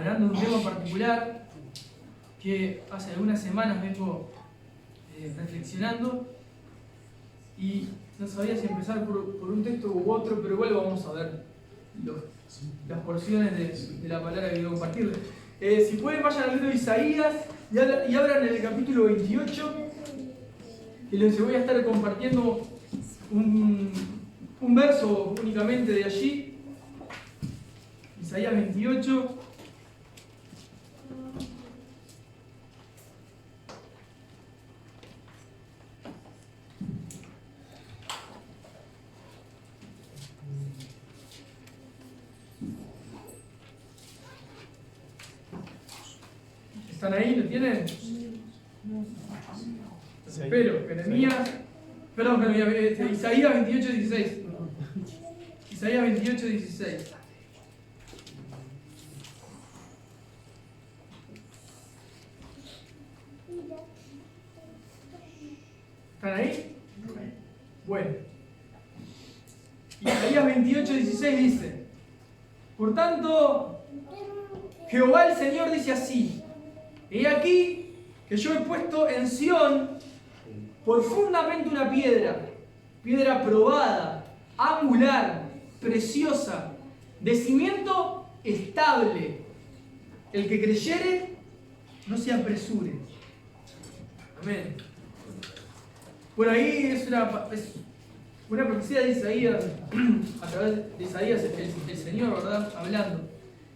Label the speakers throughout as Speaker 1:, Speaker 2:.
Speaker 1: hablando de un tema particular que hace algunas semanas vengo reflexionando y no sabía si empezar por un texto u otro, pero igual vamos a ver las porciones de la palabra que quiero compartirles. Si pueden, vayan al libro de Isaías y abran el capítulo 28, que les voy a estar compartiendo un verso únicamente de allí. Isaías 28. ¿Están ahí? ¿Lo tienen? Espero, Isaías 28, 16. Isaías 28, 16. ¿Están ahí? Bueno. Isaías 28, 16 dice: por tanto, Jehová el Señor dice así: he aquí que yo he puesto en Sión por fundamento una piedra probada, angular, preciosa, de cimiento estable. El que creyere, no se apresure. Amén. Bueno, ahí es una profecía de Isaías, a través de Isaías, el Señor, ¿verdad? Hablando.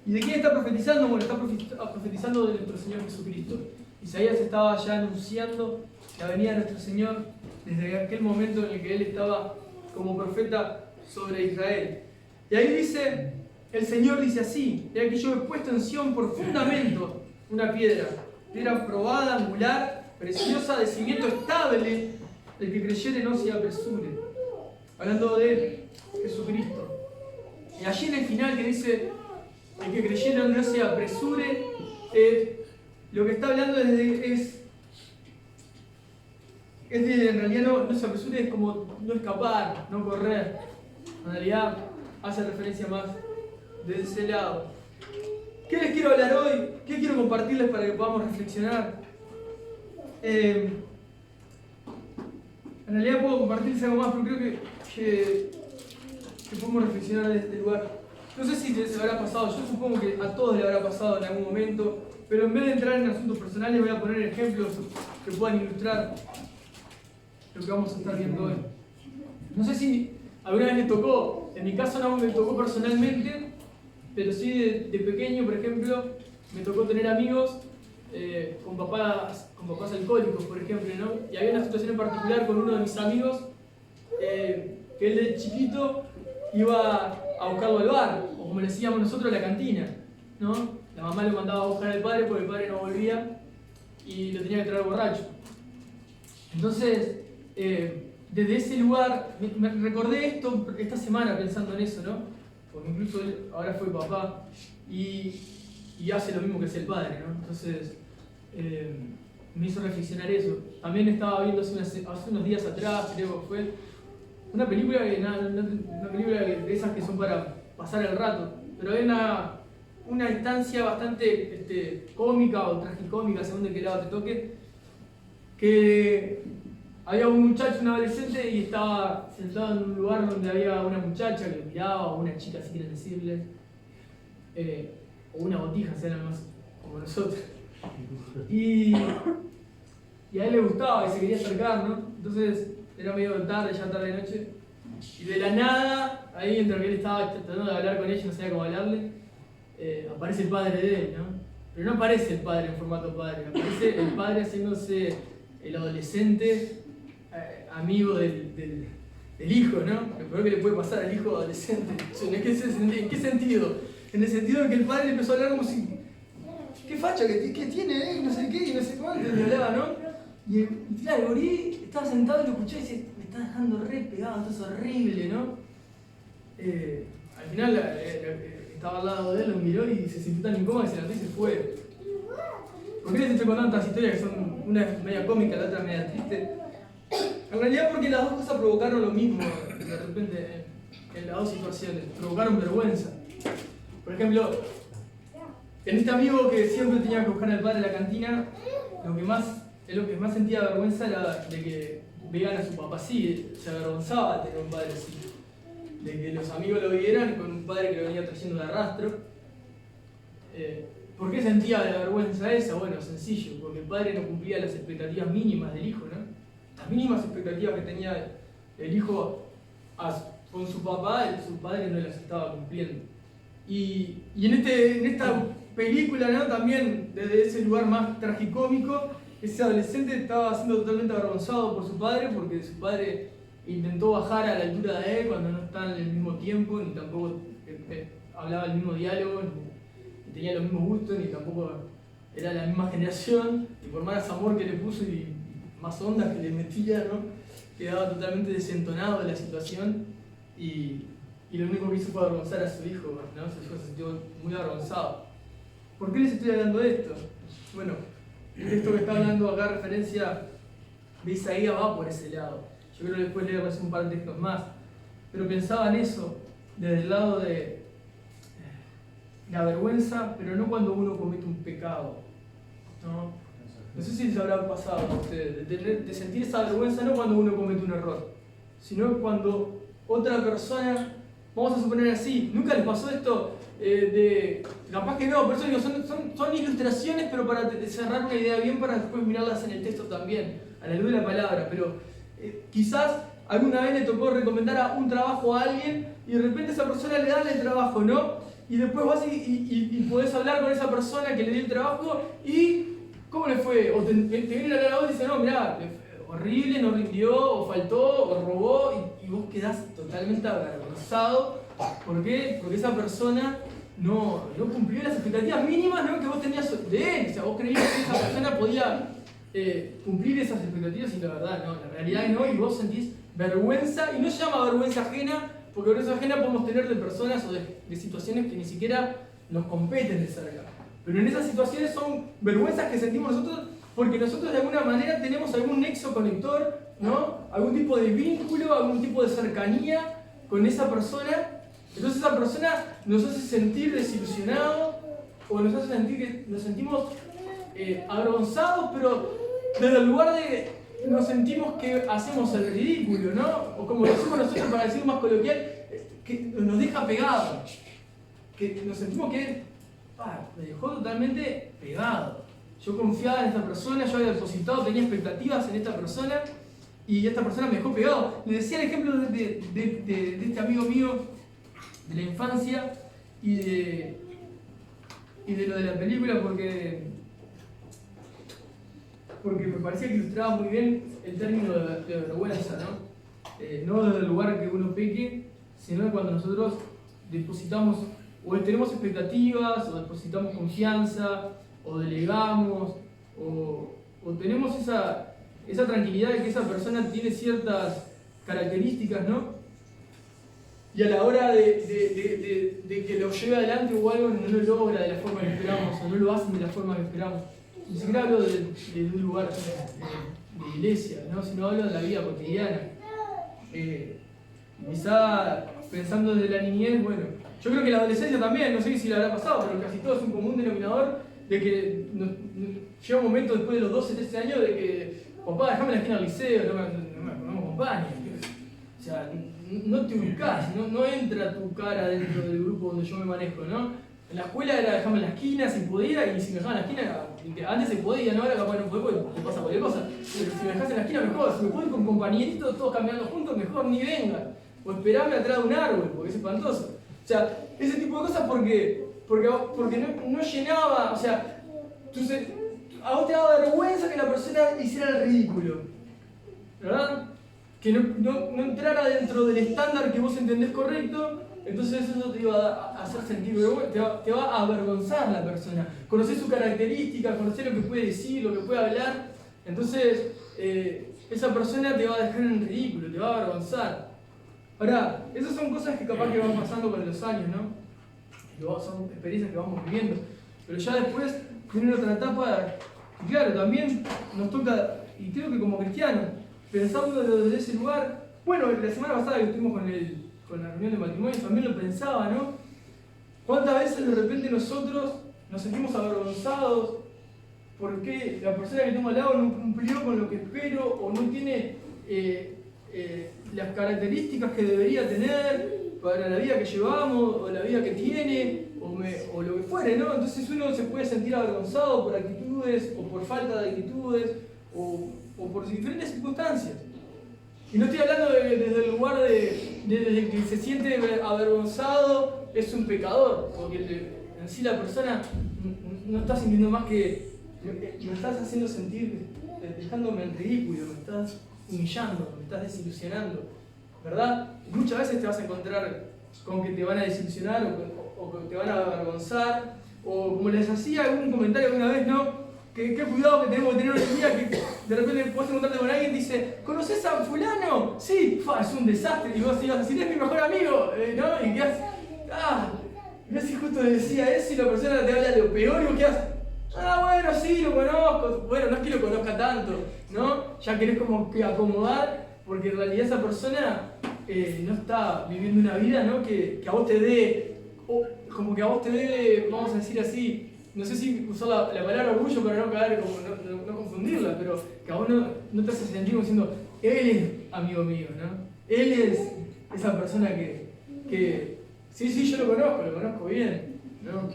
Speaker 1: ¿Y de quién está profetizando? Bueno, está profetizando de nuestro Señor Jesucristo. Isaías estaba ya anunciando la venida de nuestro Señor desde aquel momento en el que Él estaba como profeta sobre Israel. Y ahí dice, el Señor dice así: he aquí yo he puesto en Sión por fundamento una piedra probada, angular, preciosa, de cimiento estable. El que creyere no se apresure. Hablando de Jesucristo. Y allí en el final que dice: el que creyere no se apresure, lo que está hablando es de, en realidad no se apresure, es como no escapar, no correr. En realidad hace referencia más de ese lado. ¿Qué les quiero hablar hoy? ¿Qué quiero compartirles para que podamos reflexionar? En realidad puedo compartirles algo más, pero creo que podemos reflexionar desde este lugar. No sé si les habrá pasado, yo supongo que a todos les habrá pasado en algún momento, pero en vez de entrar en asuntos personales voy a poner ejemplos que puedan ilustrar lo que vamos a estar viendo hoy. No sé si alguna vez les tocó, en mi caso no me tocó personalmente, pero sí de pequeño, por ejemplo, me tocó tener amigos con papás alcohólicos, por ejemplo, ¿no? Y había una situación en particular con uno de mis amigos, que él de chiquito iba a buscarlo al bar, o como le decíamos nosotros, a la cantina, ¿no? La mamá lo mandaba a buscar al padre porque el padre no volvía y lo tenía que traer borracho. Entonces, desde ese lugar, me recordé esto esta semana pensando en eso, ¿no? Porque incluso él ahora fue papá y hace lo mismo que hace el padre, ¿no? Entonces, me hizo reflexionar eso. También estaba viendo hace unos días atrás, creo que fue, una película de esas que son para pasar el rato, pero hay una instancia bastante cómica o tragicómica, según de qué lado te toque, que había un muchacho, un adolescente, y estaba sentado en un lugar donde había una muchacha que lo miraba, o una chica, si quieren decirle, o una botija, sean más como nosotros. Y a él le gustaba y se quería acercar, ¿no? Entonces era medio tarde, ya tarde de noche, y de la nada, ahí mientras que él estaba tratando de hablar con ella, no sabía cómo hablarle, aparece el padre de él, ¿no? Pero no aparece el padre en formato padre, aparece el padre haciéndose el adolescente, amigo del hijo, ¿no? Lo peor que le puede pasar al hijo adolescente. ¿En qué sentido? En el sentido de que el padre le empezó a hablar como si: ¿qué facha que tiene, no sé qué, y no sé cuánto, y hablaba, ¿no? Y claro, el gurí estaba sentado y lo escuché y dice: me está dejando re pegado, esto es horrible, ¿no? Al final estaba al lado de él, lo miró y se sintió tan incómodo que se levantó y se fue. ¿Por qué les estoy contando tantas historias que son una media cómica, la otra media triste? En realidad porque las dos cosas provocaron lo mismo, de repente, en las dos situaciones. Provocaron vergüenza. Por ejemplo, En este amigo que siempre tenía que buscar al padre en la cantina, lo que más sentía vergüenza era de que vean a su papá así, se avergonzaba de tener un padre así. De que los amigos lo vieran con un padre que lo venía trayendo de arrastro. ¿Por qué sentía la vergüenza esa? Bueno, sencillo, porque el padre no cumplía las expectativas mínimas del hijo, ¿no? Las mínimas expectativas que tenía el hijo con su papá, su padre no las estaba cumpliendo. Y en esta película, ¿no? También desde ese lugar más tragicómico, ese adolescente estaba siendo totalmente avergonzado por su padre, porque su padre intentó bajar a la altura de él cuando no están en el mismo tiempo, ni tampoco hablaba el mismo diálogo, ni tenía los mismos gustos, ni tampoco era la misma generación, y por más amor que le puso y más ondas que le metía, ¿no? Quedaba totalmente desentonado de la situación y lo único que hizo fue avergonzar a su hijo, ¿no? Su hijo se sintió muy avergonzado. ¿Por qué les estoy hablando de esto? Bueno, esto que está hablando acá referencia de Isaías va por ese lado. Yo creo que después le voy a hacer un par de textos más. Pero pensaba en eso desde el lado de la vergüenza, pero no cuando uno comete un pecado, ¿no? No sé si les habrá pasado a ustedes, de sentir esa vergüenza no cuando uno comete un error, sino cuando otra persona, vamos a suponer así, ¿nunca les pasó esto? Capaz que no, por eso digo, son ilustraciones, pero para cerrar una idea bien, para después mirarlas en el texto también, a la luz de la palabra, pero quizás alguna vez le tocó recomendar un trabajo a alguien y de repente esa persona le da el trabajo, ¿no? Y después vas y podés hablar con esa persona que le dio el trabajo y ¿cómo le fue? O te viene a la voz y dice, no, mirá, horrible, no rindió, o faltó, o robó, y vos quedás totalmente avergonzado. ¿Por qué? Porque esa persona no cumplió las expectativas mínimas, ¿no?, que vos tenías de él. O sea, vos creías que esa persona podía cumplir esas expectativas y la verdad no, la realidad no, y vos sentís vergüenza, y no se llama vergüenza ajena, porque vergüenza ajena podemos tener de personas o de situaciones que ni siquiera nos competen de cerca. Pero en esas situaciones son vergüenzas que sentimos nosotros porque nosotros de alguna manera tenemos algún nexo conector, ¿no? Algún tipo de vínculo, algún tipo de cercanía con esa persona. Entonces esa persona nos hace sentir desilusionados o nos hace sentir que nos sentimos avergonzados, pero desde el lugar de nos sentimos que hacemos el ridículo, ¿no? O como decimos nosotros para decir más coloquial, que nos deja pegados, que nos sentimos que me dejó totalmente pegado. Yo confiaba en esta persona, yo había depositado, tenía expectativas en esta persona y esta persona me dejó pegado. Le decía el ejemplo de este amigo mío de la infancia y de lo de la película porque me parecía que ilustraba muy bien el término de vergüenza, ¿no? No desde el lugar que uno peque, sino cuando nosotros depositamos o tenemos expectativas, o depositamos confianza, o delegamos, o tenemos esa tranquilidad de que esa persona tiene ciertas características, ¿no? Y a la hora de que lo lleve adelante o algo no lo logra de la forma que esperamos, o no lo hacen de la forma que esperamos. Ni siquiera hablo de un lugar de iglesia, ¿no?, sino hablo de la vida cotidiana. Quizá pensando desde la niñez, bueno, yo creo que la adolescencia también, no sé si le habrá pasado, pero casi todo es un común denominador de que llega un momento después de los 12, 13 años de que, papá, déjame en la esquina del liceo, no me acompañes. O sea, no te ubicás, no entra tu cara dentro del grupo donde yo me manejo, ¿no? En la escuela era déjame en la esquina si podía, y si me dejaba en la esquina, antes se podía, ¿no? Ahora capaz no podés porque te pasa cualquier cosa. Pero si me dejás en la esquina mejor, si me puedo ir con compañeritos todos caminando juntos, mejor ni venga. O esperame atrás de un árbol, porque es espantoso. O sea, ese tipo de cosas porque no llenaba, o sea, a vos te daba vergüenza que la persona hiciera el ridículo, ¿verdad? Que no entrara dentro del estándar que vos entendés correcto, entonces eso te iba a hacer sentir vergüenza, te va a avergonzar la persona. Conocés su característica, conocés lo que puede decir, lo que puede hablar, entonces esa persona te va a dejar en ridículo, te va a avergonzar. Ahora, esas son cosas que capaz que van pasando con los años, ¿no? Son experiencias que vamos viviendo. Pero ya después viene otra etapa, y claro, también nos toca, y creo que como cristianos, pensando desde ese lugar, bueno, la semana pasada que estuvimos con la reunión de matrimonio también lo pensaba, ¿no? ¿Cuántas veces de repente nosotros nos sentimos avergonzados porque la persona que tengo al lado no cumplió con lo que espero o no tiene las características que debería tener para la vida que llevamos o la vida que tiene o lo que fuere, ¿no? Entonces uno se puede sentir avergonzado por actitudes o por falta de actitudes o por diferentes circunstancias. Y no estoy hablando desde el lugar desde el que se siente avergonzado es un pecador, porque en sí la persona no está sintiendo más que me estás haciendo sentir, dejándome en ridículo, me estás humillando, me estás desilusionando, ¿verdad? Y muchas veces te vas a encontrar con que te van a desilusionar o que te van a avergonzar, o como les hacía algún comentario alguna vez, ¿no? Qué cuidado que tenemos que tener hoy en día, que de repente puedes encontrarte con alguien y dice, ¿conoces a fulano? Sí, es un desastre, y vos ibas a decir, es mi mejor amigo, ¿no? Y quedás, no sé si justo le decía eso y la persona te habla de lo peor y vos quedás, bueno, sí, lo conozco, bueno, no es que lo conozca tanto, ¿no? Ya querés como que acomodar, porque en realidad esa persona no está viviendo una vida, ¿no? Que a vos te dé, como que a vos te dé, vamos a decir así, no sé si usar la palabra orgullo para no caer, como no confundirla, pero que a vos no te hace sentir como diciendo, él es amigo mío, ¿no? Él es esa persona que sí, yo lo conozco bien, ¿no?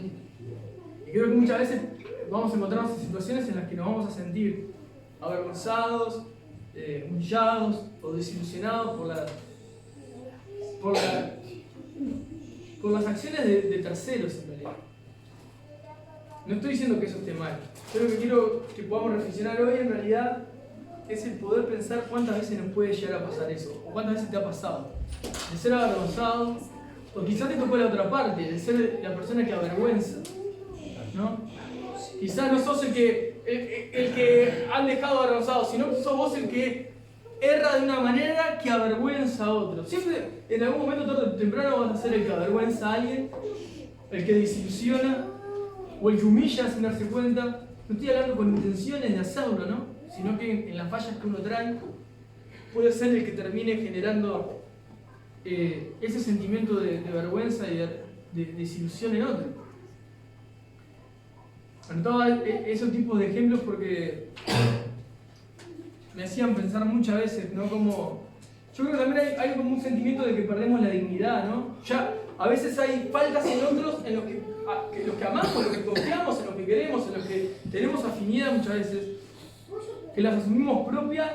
Speaker 1: Y creo que muchas veces vamos a encontrarnos en situaciones en las que nos vamos a sentir avergonzados, humillados o desilusionados por las acciones de terceros en realidad. No estoy diciendo que eso esté mal, pero lo que quiero que podamos reflexionar hoy en realidad es el poder pensar cuántas veces nos puede llegar a pasar eso, o cuántas veces te ha pasado, de ser avergonzado, o quizás te tocó la otra parte, de ser la persona que avergüenza, ¿no? Quizás no sos el que han dejado avergonzado, sino que sos vos el que erra de una manera que avergüenza a otros. Siempre, en algún momento, tarde o temprano, vas a ser el que avergüenza a alguien, el que desilusiona, o el que humilla sin darse cuenta. No estoy hablando con intenciones de hacerlo, ¿no? Sino que en las fallas que uno trae, puede ser el que termine generando ese sentimiento de vergüenza y de desilusión en otro. Anotaba esos tipos de ejemplos porque me hacían pensar muchas veces, ¿no? Como, yo creo que también hay como un sentimiento de que perdemos la dignidad, ¿no? Ya a veces hay faltas en otros en los que amamos, en los que confiamos, en los que queremos, en los que tenemos afinidad muchas veces, que las asumimos propias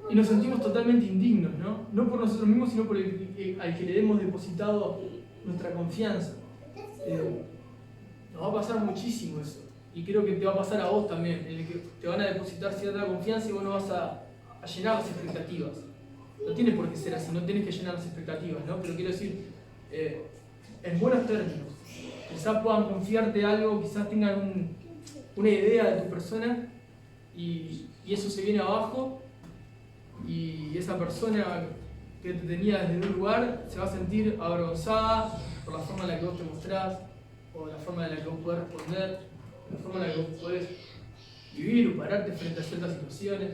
Speaker 1: y nos sentimos totalmente indignos, ¿no? No por nosotros mismos, sino por al que le hemos depositado nuestra confianza. Nos va a pasar muchísimo eso. Y creo que te va a pasar a vos también, en el que te van a depositar cierta confianza y vos no vas a llenar las expectativas. No tiene por qué ser así, no tienes que llenar las expectativas, ¿no? Pero quiero decir, en buenos términos. Quizás puedan confiarte algo, quizás tengan una idea de tu persona y eso se viene abajo y esa persona que te tenía desde un lugar se va a sentir avergonzada por la forma en la que vos te mostrás, o la forma en la que vos podés responder, la forma en la que vos podés vivir o pararte frente a ciertas situaciones.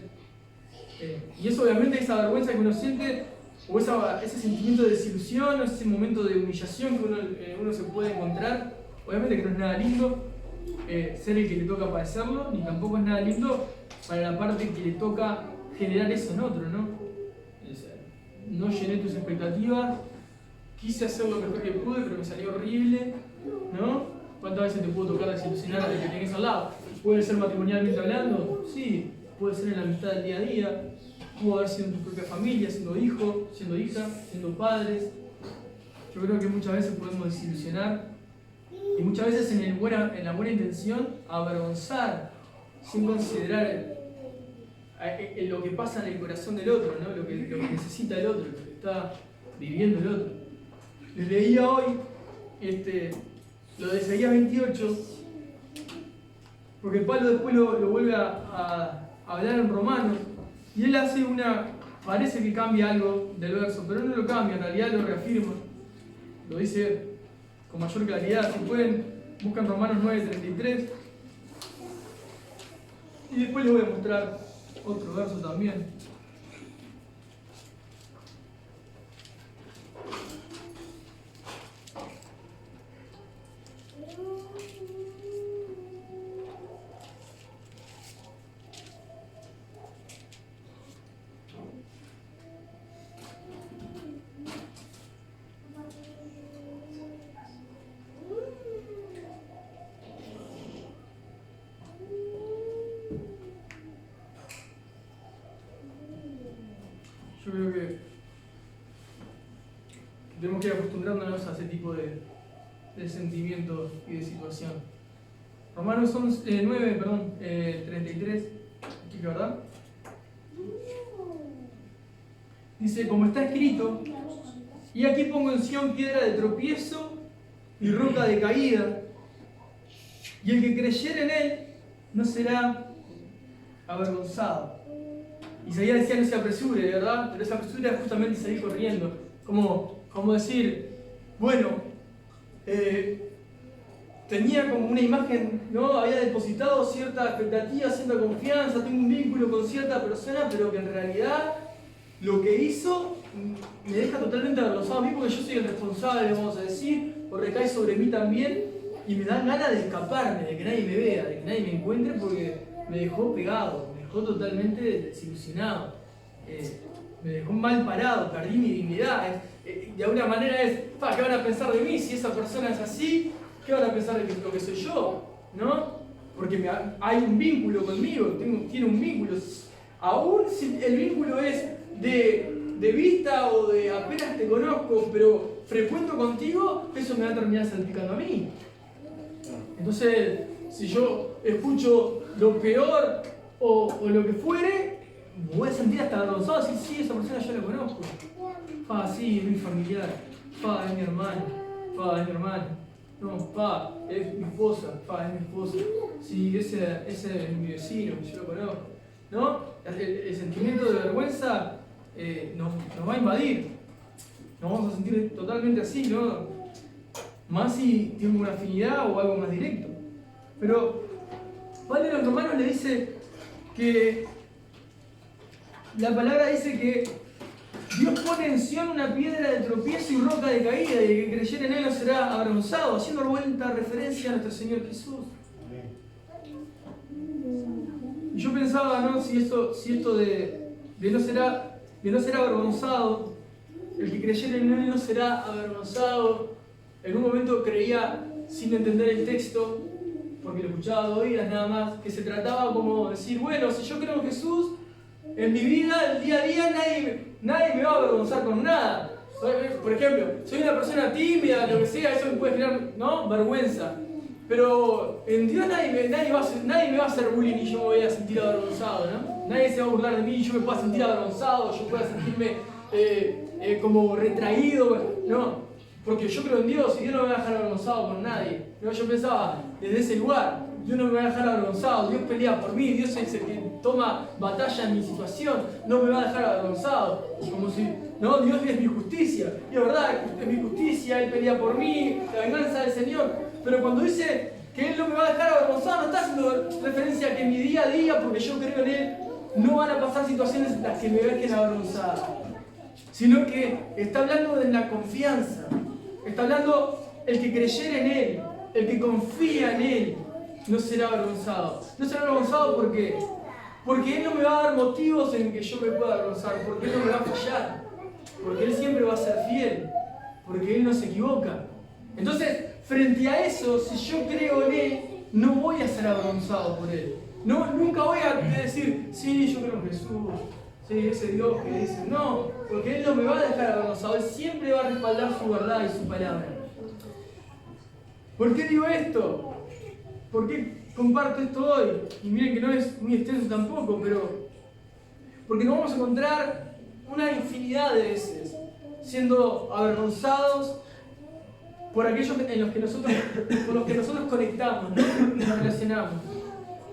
Speaker 1: Y eso obviamente, esa vergüenza que uno siente, o ese sentimiento de desilusión, o ese momento de humillación que uno se puede encontrar, obviamente que no es nada lindo ser el que le toca padecerlo, ni tampoco es nada lindo para la parte que le toca generar eso en otro, ¿no? No llené tus expectativas, quise hacer lo mejor que pude, pero me salió horrible, ¿no? ¿Cuántas veces te pudo tocar desilusionar al que tenés al lado? ¿Puede ser matrimonialmente hablando? Sí. Puede ser en la amistad del día a día, pudo haber sido en tu propia familia, siendo hijo, siendo hija, siendo padres. Yo creo que muchas veces podemos desilusionar y muchas veces en la buena intención avergonzar sin considerar lo que pasa en el corazón del otro, ¿no? Lo que necesita el otro, lo que está viviendo el otro. Les leía hoy lo de Isaías 28, porque Pablo después lo vuelve a hablar en Romanos, y él hace parece que cambia algo del verso, pero no lo cambia, en realidad lo reafirma, lo dice con mayor claridad. Si pueden, buscan Romanos 9:33, y después les voy a mostrar otro verso también. creo que tenemos que ir acostumbrándonos a ese tipo de sentimientos y de situación. Romanos 9, 33, aquí, ¿verdad? Dice, como está escrito, y aquí pongo en Sión piedra de tropiezo y roca de caída, y el que creyere en él no será avergonzado. Isaías decía no se apresure, ¿verdad? Pero esa apresura es justamente salir corriendo. Como decir, bueno, tenía como una imagen, ¿no? Había depositado cierta expectativa, cierta confianza, tengo un vínculo con cierta persona, pero que en realidad lo que hizo me deja totalmente avergonzado a mí porque yo soy el responsable, vamos a decir, o recae sobre mí también, y me dan ganas de escaparme, de que nadie me vea, de que nadie me encuentre porque me dejó pegado, me dejó totalmente desilusionado, me dejó mal parado, perdí mi dignidad. De alguna manera es, ¿qué van a pensar de mí si esa persona es así? ¿Qué van a pensar de lo que soy yo? ¿No? Porque hay un vínculo conmigo, tiene un vínculo. Aún si el vínculo es de vista o de apenas te conozco, pero frecuento contigo, eso me va a terminar salpicando a mí. Entonces, si yo escucho lo peor o lo que fuere, me voy a sentir hasta avergonzado, decir, sí, esa persona yo la conozco. Sí, es mi familiar. Es mi hermano. Es mi hermano. No, es mi esposa. Es mi esposa. Sí, ese es mi vecino, yo lo conozco. ¿No? El sentimiento de vergüenza nos va a invadir. Nos vamos a sentir totalmente así, ¿no? Más si tiene una afinidad o algo más directo. Pero Pablo a los romanos le dice que la palabra dice que Dios pone en Sión una piedra de tropiezo y roca de caída, y el que creyere en él no será avergonzado, haciendo vuelta referencia a nuestro Señor Jesús. Y yo pensaba, ¿no? Si esto de no ser avergonzado, el que creyere en él no será avergonzado. En un momento creía, sin entender el texto, porque lo escuchaba de oídas nada más, que se trataba como decir, bueno, si yo creo en Jesús, en mi vida, el día a día, nadie me va a avergonzar con nada. Por ejemplo, soy una persona tímida, lo que sea, eso me puede generar, ¿no? Vergüenza. Pero en Dios nadie me va a hacer bullying y yo me voy a sentir avergonzado, ¿no? Nadie se va a burlar de mí y yo me pueda sentir avergonzado, yo pueda sentirme como retraído, ¿no? Porque yo creo en Dios y Dios no me va a dejar avergonzado con nadie. ¿No? Yo pensaba desde ese lugar, Dios no me va a dejar avergonzado, Dios pelea por mí, Dios es el que toma batalla en mi situación, no me va a dejar avergonzado. Como si, no, Dios es mi justicia, y es verdad, es mi justicia, Él pelea por mí, la venganza del Señor. Pero cuando dice que Él no me va a dejar avergonzado, no está haciendo referencia a que en mi día a día, porque yo creo en Él, no van a pasar situaciones en las que me dejen avergonzado. Sino que está hablando de la confianza. Está hablando el que creyere en Él, el que confía en Él, no será avergonzado. No será avergonzado porque Él no me va a dar motivos en que yo me pueda avergonzar, porque Él no me va a fallar, porque Él siempre va a ser fiel, porque Él no se equivoca. Entonces, frente a eso, si yo creo en Él, no voy a ser avergonzado por Él. Nunca voy a decir, sí, yo creo en Jesús. Sí, ese Dios que dice, no, porque Él no me va a dejar avergonzado, Él siempre va a respaldar su verdad y su palabra. ¿Por qué digo esto? ¿Por qué comparto esto hoy? Y miren que no es muy extenso tampoco, pero porque nos vamos a encontrar una infinidad de veces siendo avergonzados por aquellos con los que nosotros conectamos, ¿no? Nos relacionamos.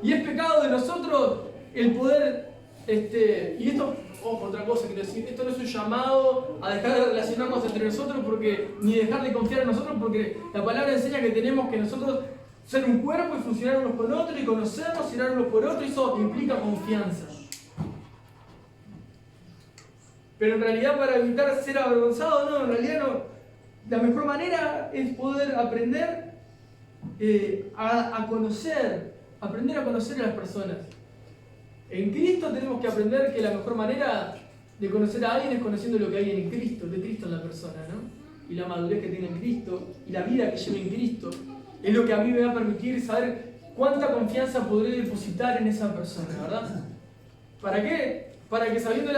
Speaker 1: Y es pecado de nosotros el poder. Y esto, otra cosa quiero decir, esto no es un llamado a dejar de relacionarnos entre nosotros ni dejar de confiar en nosotros, porque la palabra enseña que tenemos que nosotros ser un cuerpo y funcionar unos con otros y conocernos y orar unos por otros, y eso implica confianza. Pero en realidad para evitar ser avergonzado, no, en realidad no. La mejor manera es poder aprender aprender a conocer a las personas. En Cristo tenemos que aprender que la mejor manera de conocer a alguien es conociendo lo que hay en Cristo, de Cristo en la persona, ¿no? Y la madurez que tiene en Cristo, y la vida que lleva en Cristo, es lo que a mí me va a permitir saber cuánta confianza podré depositar en esa persona, ¿verdad? ¿Para qué? para que sabiendo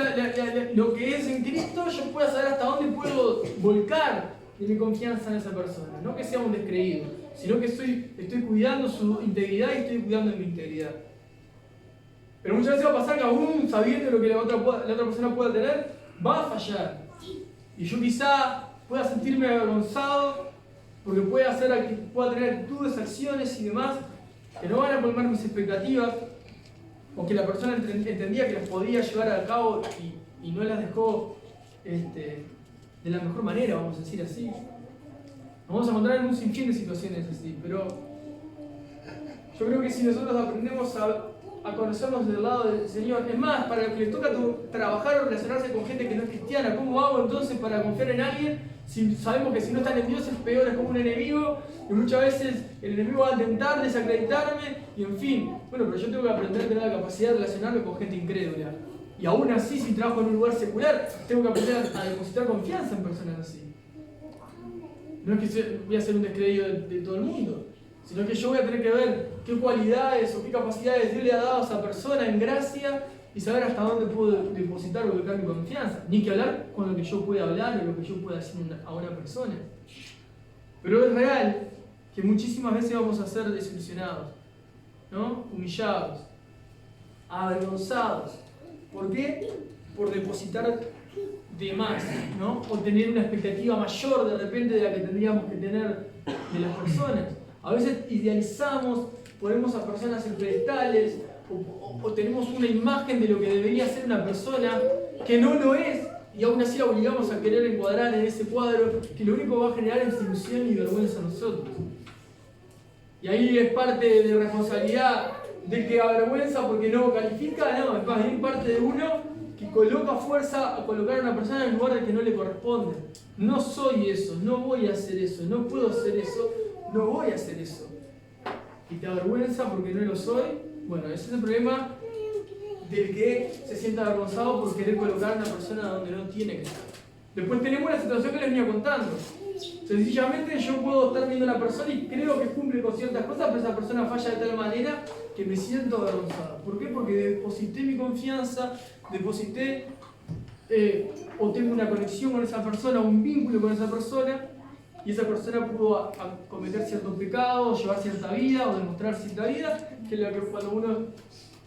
Speaker 1: lo que es en Cristo, yo pueda saber hasta dónde puedo volcar de mi confianza en esa persona. No que sea un descreído, sino que estoy cuidando su integridad y estoy cuidando de mi integridad. Pero muchas veces va a pasar que aún sabiendo lo que la otra persona pueda tener, va a fallar. Y yo quizá pueda sentirme avergonzado porque pueda tener actitudes, acciones y demás que no van a colmar mis expectativas, o que la persona entendía que las podía llevar a cabo y no las dejó de la mejor manera, vamos a decir así. Nos vamos a encontrar en un sinfín de situaciones así, pero yo creo que si nosotros aprendemos a conocernos del lado del Señor, es más, para los que les toca trabajar o relacionarse con gente que no es cristiana, ¿cómo hago entonces para confiar en alguien si sabemos que si no están en Dios es peor, es como un enemigo, y muchas veces el enemigo va a intentar desacreditarme, y en fin, bueno, pero yo tengo que aprender a tener la capacidad de relacionarme con gente incrédula. Y aún así, si trabajo en un lugar secular, tengo que aprender a depositar confianza en personas así. No es que voy a ser un descreído de todo el mundo, sino que yo voy a tener que ver qué cualidades o qué capacidades Dios le ha dado a esa persona en gracia y saber hasta dónde puedo depositar o volcar mi confianza. Ni que hablar con lo que yo pueda hablar o lo que yo pueda decir a una persona. Pero es real que muchísimas veces vamos a ser desilusionados, ¿no? Humillados, avergonzados. ¿Por qué? Por depositar de más, ¿no? O tener una expectativa mayor de repente de la que tendríamos que tener de las personas. A veces idealizamos, ponemos a personas en pedestales o tenemos una imagen de lo que debería ser una persona que no lo es, y aún así la obligamos a querer encuadrar en ese cuadro que lo único que va a generar es desilusión y vergüenza a nosotros. Y ahí es parte de responsabilidad del que avergüenza porque no califica, no, es más bien parte de uno que coloca fuerza a colocar a una persona en el lugar de que no le corresponde. No soy eso, no voy a hacer eso, no puedo hacer eso, no voy a hacer eso. Y te avergüenza porque no lo soy. Bueno, ese es el problema del que se sienta avergonzado por querer colocar a una persona donde no tiene que estar. Después tenemos la situación que les venía contando. Sencillamente yo puedo estar viendo a una persona y creo que cumple con ciertas cosas, pero esa persona falla de tal manera que me siento avergonzado. ¿Por qué? Porque deposité mi confianza, o tengo una conexión con esa persona, un vínculo con esa persona, y esa persona pudo cometer cierto pecado, llevar cierta vida o demostrar cierta vida, que es lo que cuando uno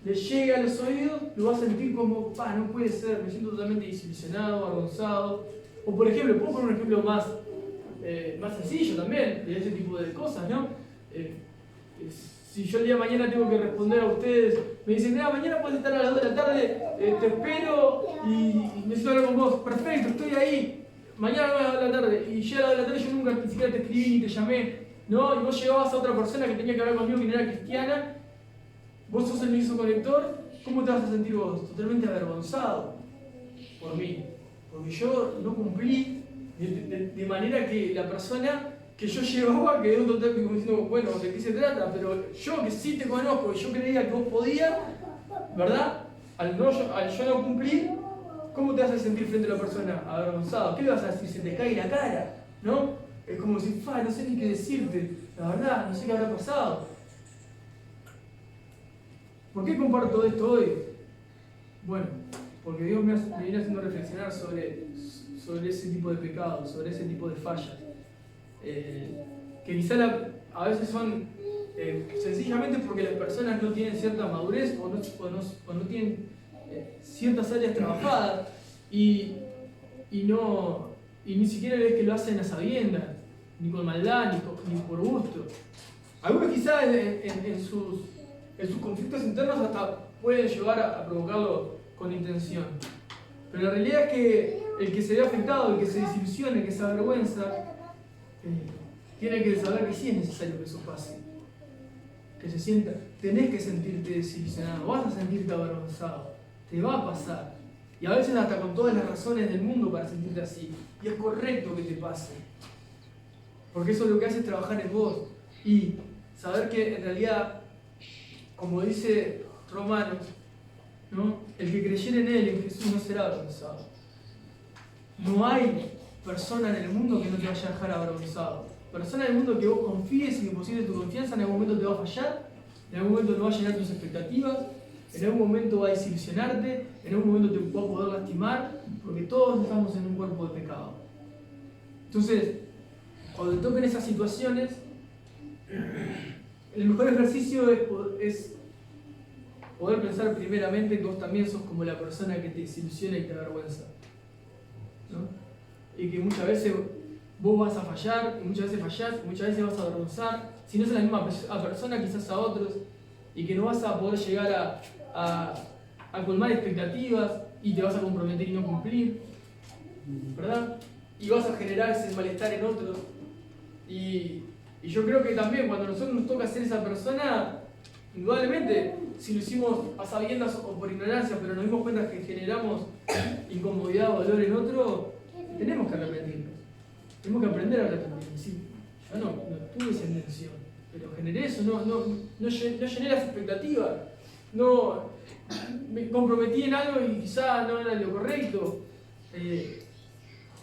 Speaker 1: le llega a los oídos, lo va a sentir como, no puede ser, me siento totalmente desilusionado, avergonzado. O por ejemplo, puedo poner un ejemplo más sencillo también, de ese tipo de cosas, ¿no? Si yo el día de mañana tengo que responder a ustedes, me dicen, mañana puedes estar a las 2 de la tarde, te espero y necesito hablar con vos. Perfecto, estoy ahí. Mañana a las 2 de la tarde. Y llega a las 2 de la tarde, yo nunca ni siquiera te escribí ni te llamé, ¿no? Y vos llevabas a otra persona que tenía que hablar conmigo que no era cristiana. Vos sos el mismo conector. ¿Cómo te vas a sentir vos? Totalmente avergonzado por mí. Porque yo no cumplí de manera que la persona que yo llevaba quedó totalmente como diciendo, bueno, ¿de qué se trata? Pero yo que sí te conozco y yo creía que vos podías, ¿verdad? Al yo no cumplir, ¿cómo te vas a sentir frente a la persona? Avergonzado. ¿Qué le vas a decir? Se te cae la cara, ¿no? Es como decir, no sé ni qué decirte. La verdad, no sé qué habrá pasado. ¿Por qué comparto esto hoy? Bueno, porque Dios me viene haciendo reflexionar sobre ese tipo de pecados, sobre ese tipo de fallas. Que quizá a veces son sencillamente porque las personas no tienen cierta madurez o no tienen ciertas áreas trabajadas y ni siquiera ves que lo hacen a sabiendas, ni con maldad, ni por gusto. Algunos quizá en sus conflictos internos hasta pueden llegar a provocarlo con intención. Pero la realidad es que el que se ve afectado, el que se desilusiona, el que se avergüenza, tiene que saber que sí es necesario que eso pase. Que se sienta, tenés que sentirte desilusionado, vas a sentirte avergonzado, te va a pasar. Y a veces hasta con todas las razones del mundo para sentirte así. Y es correcto que te pase. Porque eso lo que hace es trabajar en vos. Y saber que en realidad, como dice Romanos, ¿no? El que creyera en Él, en Jesús, no será avergonzado. No hay persona en el mundo que no te vaya a dejar avergonzado. Persona en el mundo que vos confíes y deposites tu confianza, en algún momento te va a fallar, en algún momento no va a llenar tus expectativas, En algún momento va a desilusionarte, en algún momento te va a poder lastimar, porque todos estamos en un cuerpo de pecado. Entonces, cuando te toquen esas situaciones, el mejor ejercicio es poder pensar primeramente que vos también sos como la persona que te desilusiona y te avergüenza, ¿no? Y que muchas veces vos vas a fallar, y muchas veces fallás, y muchas veces vas a avergonzar, si no es la misma persona, quizás a otros, y que no vas a poder llegar a colmar expectativas y te vas a comprometer y no cumplir, ¿verdad? Y vas a generar ese malestar en otros. Y yo creo que también cuando a nosotros nos toca ser esa persona, indudablemente, si lo hicimos a sabiendas o por ignorancia, pero nos dimos cuenta que generamos incomodidad o dolor en otro, tenemos que arrepentirnos. Tenemos que aprender a arrepentirnos. ¿Sí? Yo no tuve esa intención, pero generé eso, no llené las expectativas, no me comprometí en algo y quizá no era lo correcto.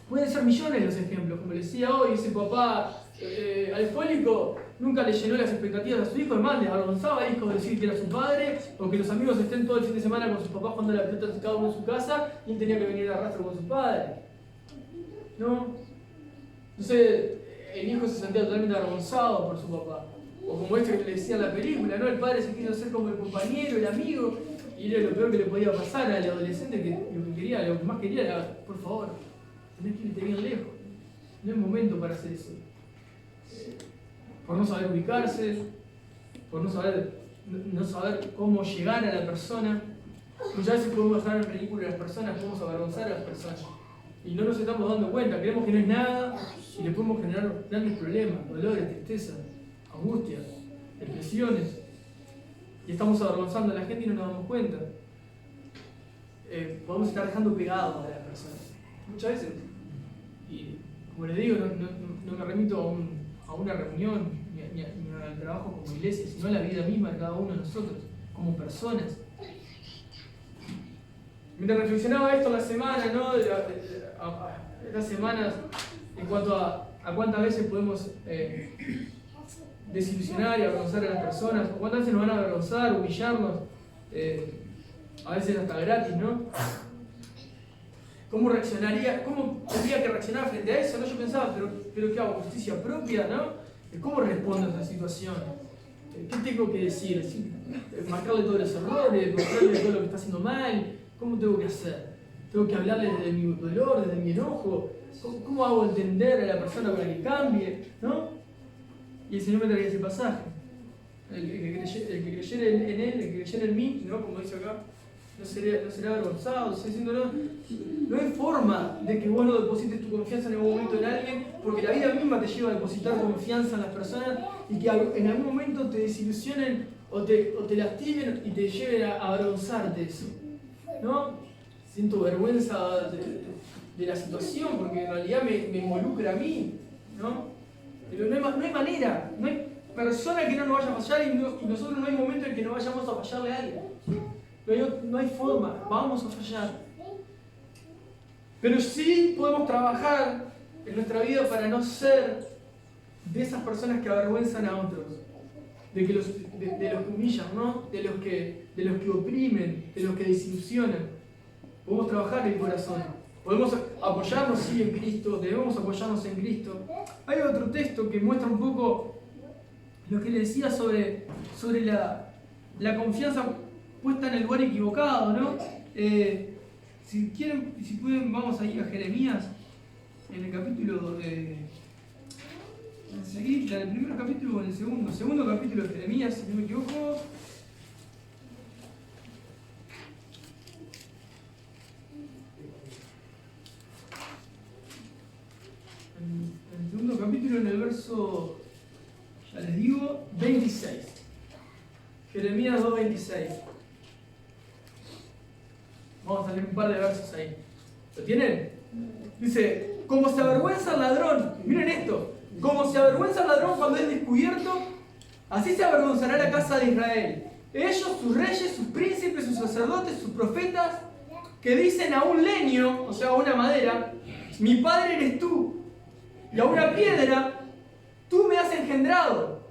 Speaker 1: Pueden ser millones los ejemplos, como les decía hoy, ese papá alcohólico nunca le llenó las expectativas a su hijo, además le avergonzaba al hijo de decir que era su padre, o que los amigos estén todo el fin de semana con sus papás jugando a la pelota cada uno en su casa y él tenía que venir a arrastro con su padre, ¿no? Entonces el hijo se sentía totalmente avergonzado por su papá, o como esto que le decía en la película, ¿no? El padre se quiso hacer como el compañero, el amigo, y era lo peor que le podía pasar al adolescente, que lo que más quería era, por favor, tenés que irte bien lejos, no es momento para hacer eso. Por no saber ubicarse, por no saber cómo llegar a la persona. Muchas veces podemos dejar en ridículo a las personas, podemos avergonzar a las personas. Y no nos estamos dando cuenta, creemos que no es nada y le podemos generar grandes problemas, dolores, tristeza, angustias, depresiones. Y estamos avergonzando a la gente y no nos damos cuenta. Podemos estar dejando pegados a las personas. Muchas veces. Y como les digo, no me remito a una reunión ni al trabajo como iglesia, sino a la vida misma de cada uno de nosotros, como personas. Mientras reflexionaba esto en la semana, ¿no? Estas semanas, en cuanto a cuántas veces podemos desilusionar y avergonzar a las personas, o cuántas veces nos van a avergonzar, humillarnos, a veces hasta gratis, ¿no? ¿Cómo tendría que reaccionar frente a eso? ¿No? Yo pensaba, pero ¿qué hago? ¿Justicia propia? ¿No? ¿Cómo respondo a esta situación? ¿Qué tengo que decir? ¿Marcarle todos los errores? ¿Mostrarle todo lo que está haciendo mal? ¿Cómo tengo que hacer? ¿Tengo que hablarle desde mi dolor, desde mi enojo? ¿Cómo hago entender a la persona para que cambie? ¿No? Y el Señor me traía ese pasaje. El que creyera en Él, el que creyera en mí, ¿no? Como dice acá, no será avergonzado. Está diciendo, no hay forma de que vos no deposites tu confianza en algún momento en alguien, porque la vida misma te lleva a depositar confianza en las personas y que en algún momento te desilusionen o te lastimen y te lleven a avergonzarte de eso, ¿no? Siento vergüenza de la situación porque en realidad me involucra a mí, ¿no? Pero no hay manera, no hay persona que no nos vaya a fallar y nosotros no hay momento en que no vayamos a fallarle a alguien. No hay forma, vamos a fallar. Pero sí podemos trabajar en nuestra vida para no ser de esas personas que avergüenzan a otros, de los que humillan, ¿no? de los que oprimen, de los que desilusionan. Podemos trabajar el corazón. Podemos apoyarnos, sí, en Cristo, debemos apoyarnos en Cristo. Hay otro texto que muestra un poco lo que le decía sobre la confianza puesta en el lugar equivocado, ¿no? Si quieren, si pueden, vamos a ir a Jeremías, en el capítulo enseguida, en el primer capítulo o en el segundo capítulo de Jeremías, si no me equivoco. En el segundo capítulo, en el verso, ya les digo, 26. Jeremías 2:26. Vamos a leer un par de versos ahí. ¿Lo tienen? Dice, como se avergüenza el ladrón, miren esto, como se avergüenza el ladrón cuando es descubierto, así se avergonzará la casa de Israel. Ellos, sus reyes, sus príncipes, sus sacerdotes, sus profetas, que dicen a un leño, o sea, a una madera, mi padre eres tú, y a una piedra, tú me has engendrado,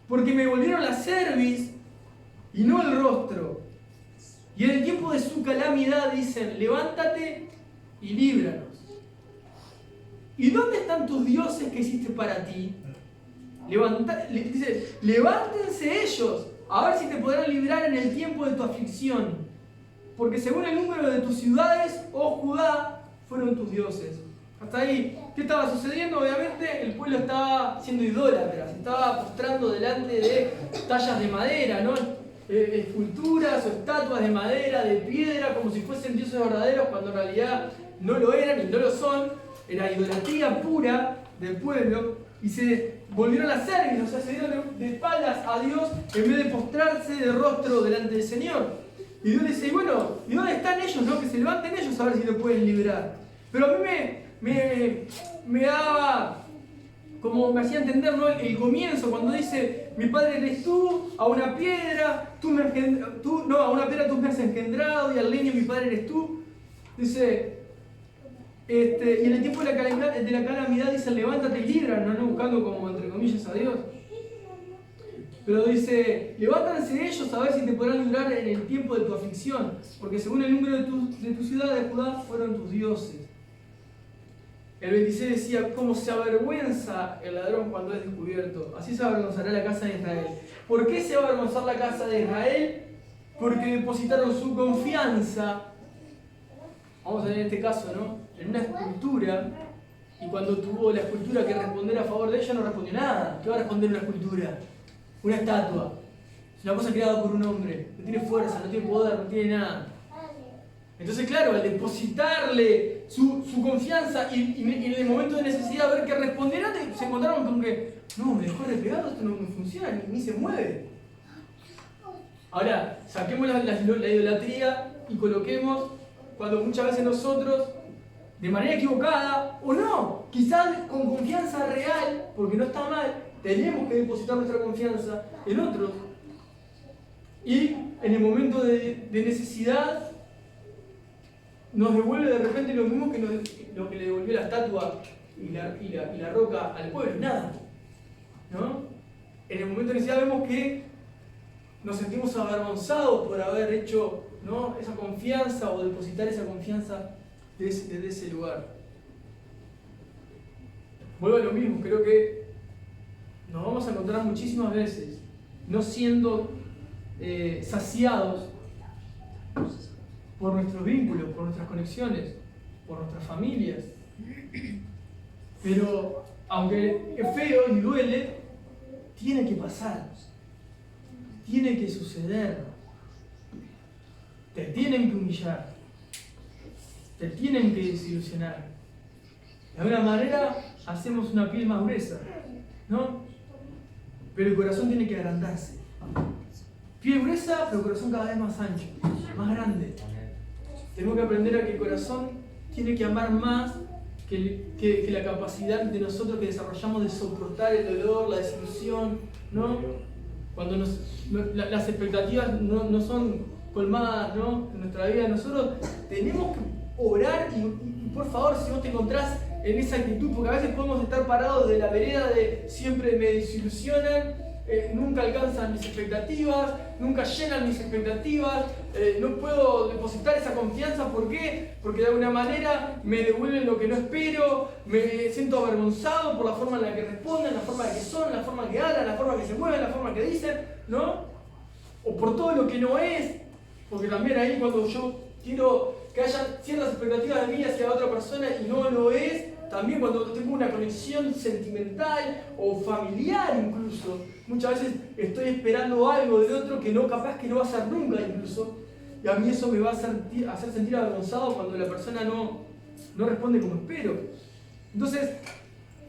Speaker 1: porque me volvieron la cerviz y no el rostro. Y en el tiempo de su calamidad dicen, levántate y líbranos. ¿Y dónde están tus dioses que hiciste para ti? Dice, levántense ellos, a ver si te podrán librar en el tiempo de tu aflicción. Porque según el número de tus ciudades, oh Judá, fueron tus dioses. Hasta ahí, ¿qué estaba sucediendo? Obviamente el pueblo estaba siendo idólatra, se estaba postrando delante de tallas de madera, ¿no? Esculturas o estatuas de madera, de piedra, como si fuesen dioses verdaderos, cuando en realidad no lo eran y no lo son. Era idolatría pura del pueblo y se volvieron a servir, o sea, se dieron de espaldas a Dios en vez de postrarse de rostro delante del Señor. Y Dios le dice, y bueno, ¿y dónde están ellos, no? Que se levanten ellos a ver si lo pueden liberar. Pero a mí me daba, como me hacía entender, ¿no? El comienzo, cuando dice, mi padre eres tú, a una piedra, a una piedra tú me has engendrado, y al leño mi padre eres tú. Dice, y en el tiempo de la calamidad dice, levántate y líbranos, no buscando como entre comillas a Dios. Pero dice, levántanse ellos a ver si te podrán librar en el tiempo de tu aflicción, porque según el número de tu ciudad de Judá fueron tus dioses. El 26 decía, cómo se avergüenza el ladrón cuando es descubierto, así se avergonzará la casa de Israel. ¿Por qué se va a avergonzar la casa de Israel? Porque depositaron su confianza, vamos a ver en este caso, ¿no? En una escultura, y cuando tuvo la escultura que responder a favor de ella, no respondió nada. ¿Qué va a responder una escultura? Una estatua. Es una cosa creada por un hombre. No tiene fuerza, no tiene poder, no tiene nada. Entonces, claro, al depositarle su confianza y en el momento de necesidad ver que respondiera, se encontraron con que no, me dejó replegado, esto no funciona, ni se mueve. Ahora, saquemos la idolatría y coloquemos cuando muchas veces nosotros, de manera equivocada o no, quizás con confianza real, porque no está mal, tenemos que depositar nuestra confianza en otros. Y en el momento de necesidad nos devuelve de repente lo mismo que lo que le devolvió la estatua y la roca al pueblo, nada. ¿No? En el momento de necesidad vemos que nos sentimos avergonzados por haber hecho, ¿no?, esa confianza o depositar esa confianza desde ese lugar. Vuelvo a lo mismo, creo que nos vamos a encontrar muchísimas veces no siendo saciados por nuestros vínculos, por nuestras conexiones, por nuestras familias. Pero aunque es feo y duele, tiene que pasar, tiene que suceder, te tienen que humillar, te tienen que desilusionar. De alguna manera hacemos una piel más gruesa, ¿no? Pero el corazón tiene que agrandarse. Piel gruesa, pero corazón cada vez más ancho, más grande. Tenemos que aprender a que el corazón tiene que amar más que la capacidad de nosotros que desarrollamos de soportar el dolor, la desilusión, ¿no? Cuando las expectativas no son colmadas, ¿no?, en nuestra vida. Nosotros tenemos que orar y por favor, si vos te encontrás en esa actitud, porque a veces podemos estar parados de la vereda de siempre me desilusionan, nunca alcanzan mis expectativas, nunca llenan mis expectativas, no puedo depositar esa confianza. ¿Por qué? Porque de alguna manera me devuelven lo que no espero, me siento avergonzado por la forma en la que responden, la forma en la que son, la forma en que hablan, la forma en que se mueven, la forma en que dicen, ¿no? O por todo lo que no es, porque también ahí cuando yo quiero que haya ciertas expectativas de mí hacia otra persona y no lo es, también cuando tengo una conexión sentimental o familiar incluso, muchas veces estoy esperando algo de otro que no, capaz que no va a ser nunca incluso, y a mí eso me va a hacer sentir avergonzado cuando la persona no responde como espero. Entonces,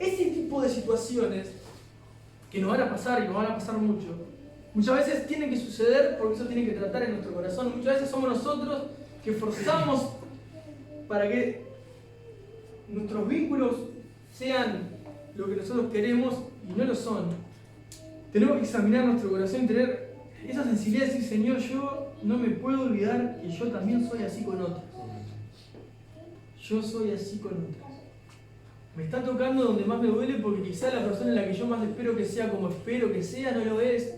Speaker 1: ese tipo de situaciones que nos van a pasar y nos van a pasar mucho, muchas veces tienen que suceder porque eso tiene que tratar en nuestro corazón. Muchas veces somos nosotros que forzamos para que nuestros vínculos sean lo que nosotros queremos y no lo son. Tenemos que examinar nuestro corazón y tener esa sensibilidad de decir, Señor, yo no me puedo olvidar que yo también soy así con otros. Yo soy así con otros. Me está tocando donde más me duele porque quizá la persona en la que yo más espero que sea como espero que sea no lo es,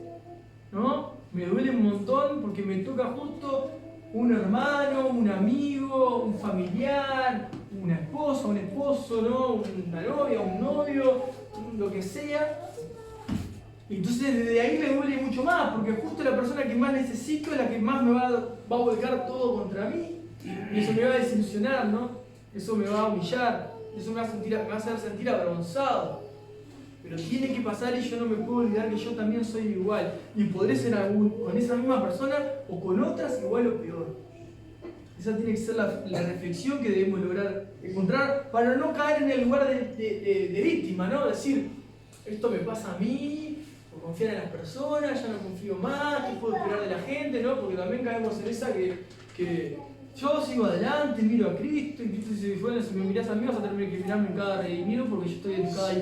Speaker 1: ¿no? Me duele un montón porque me toca justo un hermano, un amigo, un familiar, una esposa, un esposo, ¿no? Una novia, un novio, lo que sea. Y entonces desde ahí me duele mucho más, porque justo la persona que más necesito es la que más me va a volcar todo contra mí. Y eso me va a desilusionar, ¿no? Eso me va a humillar, eso me va a hacer sentir avergonzado. Pero tiene que pasar y yo no me puedo olvidar que yo también soy igual. Y podré ser con esa misma persona o con otras igual o peor. Esa tiene que ser la reflexión que debemos lograr encontrar para no caer en el lugar de víctima, ¿no? Decir, esto me pasa a mí, o confiar en las personas, ya no confío más, ¿qué puedo esperar de la gente? ¿No? Porque también caemos en esa que yo sigo adelante, miro a Cristo, y Cristo dice, bueno, si me mirás a mí vas a tener que mirarme en cada redimido porque yo estoy en cada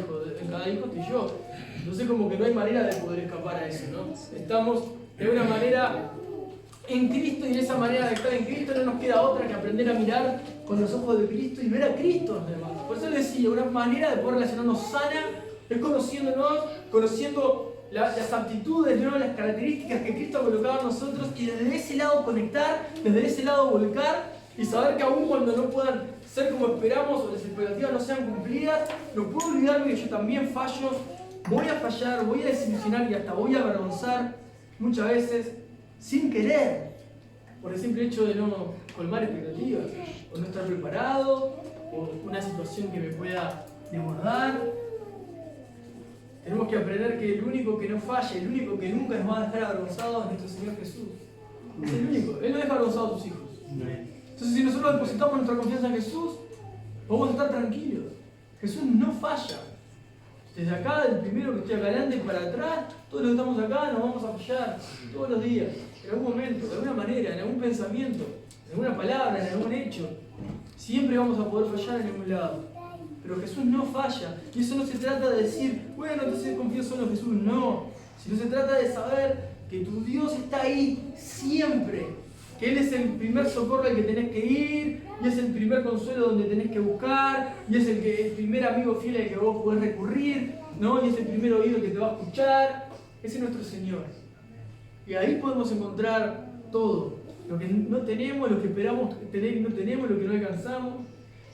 Speaker 1: hijo estoy yo. Entonces como que no hay manera de poder escapar a eso, ¿no? Estamos de una manera en Cristo y en esa manera de estar en Cristo no nos queda otra que aprender a mirar con los ojos de Cristo y ver a Cristo en los demás. Por eso les decía, una manera de poder relacionarnos sana es conociéndonos, conociendo las aptitudes, ¿no? Las características que Cristo ha colocado en nosotros y desde ese lado conectar, desde ese lado volcar y saber que aún cuando no puedan ser como esperamos o las expectativas no sean cumplidas, no puedo olvidarme que yo también fallo, voy a fallar, voy a desilusionar y hasta voy a avergonzar muchas veces sin querer, por el simple hecho de no colmar expectativas, o no estar preparado, o una situación que me pueda desbordar. Tenemos que aprender que el único que no falla, el único que nunca nos va a dejar avergonzados es nuestro Señor Jesús. Es el único, Él no deja avergonzados a sus hijos. Entonces si nosotros depositamos nuestra confianza en Jesús, vamos a estar tranquilos. Jesús no falla. Desde acá, del primero que estoy acá adelante para atrás, todos los que estamos acá nos vamos a fallar todos los días, en algún momento, de alguna manera, en algún pensamiento, en alguna palabra, en algún hecho. Siempre vamos a poder fallar en algún lado. Pero Jesús no falla. Y eso no se trata de decir, bueno, entonces confío solo en Jesús. No. Sino se trata de saber que tu Dios está ahí siempre. Que Él es el primer socorro al que tenés que ir, y es el primer consuelo donde tenés que buscar, y es el primer amigo fiel al que vos podés recurrir, ¿no? Y es el primer oído que te va a escuchar. Ese es nuestro Señor. Y ahí podemos encontrar todo. Lo que no tenemos, lo que esperamos tener y no tenemos, lo que no alcanzamos.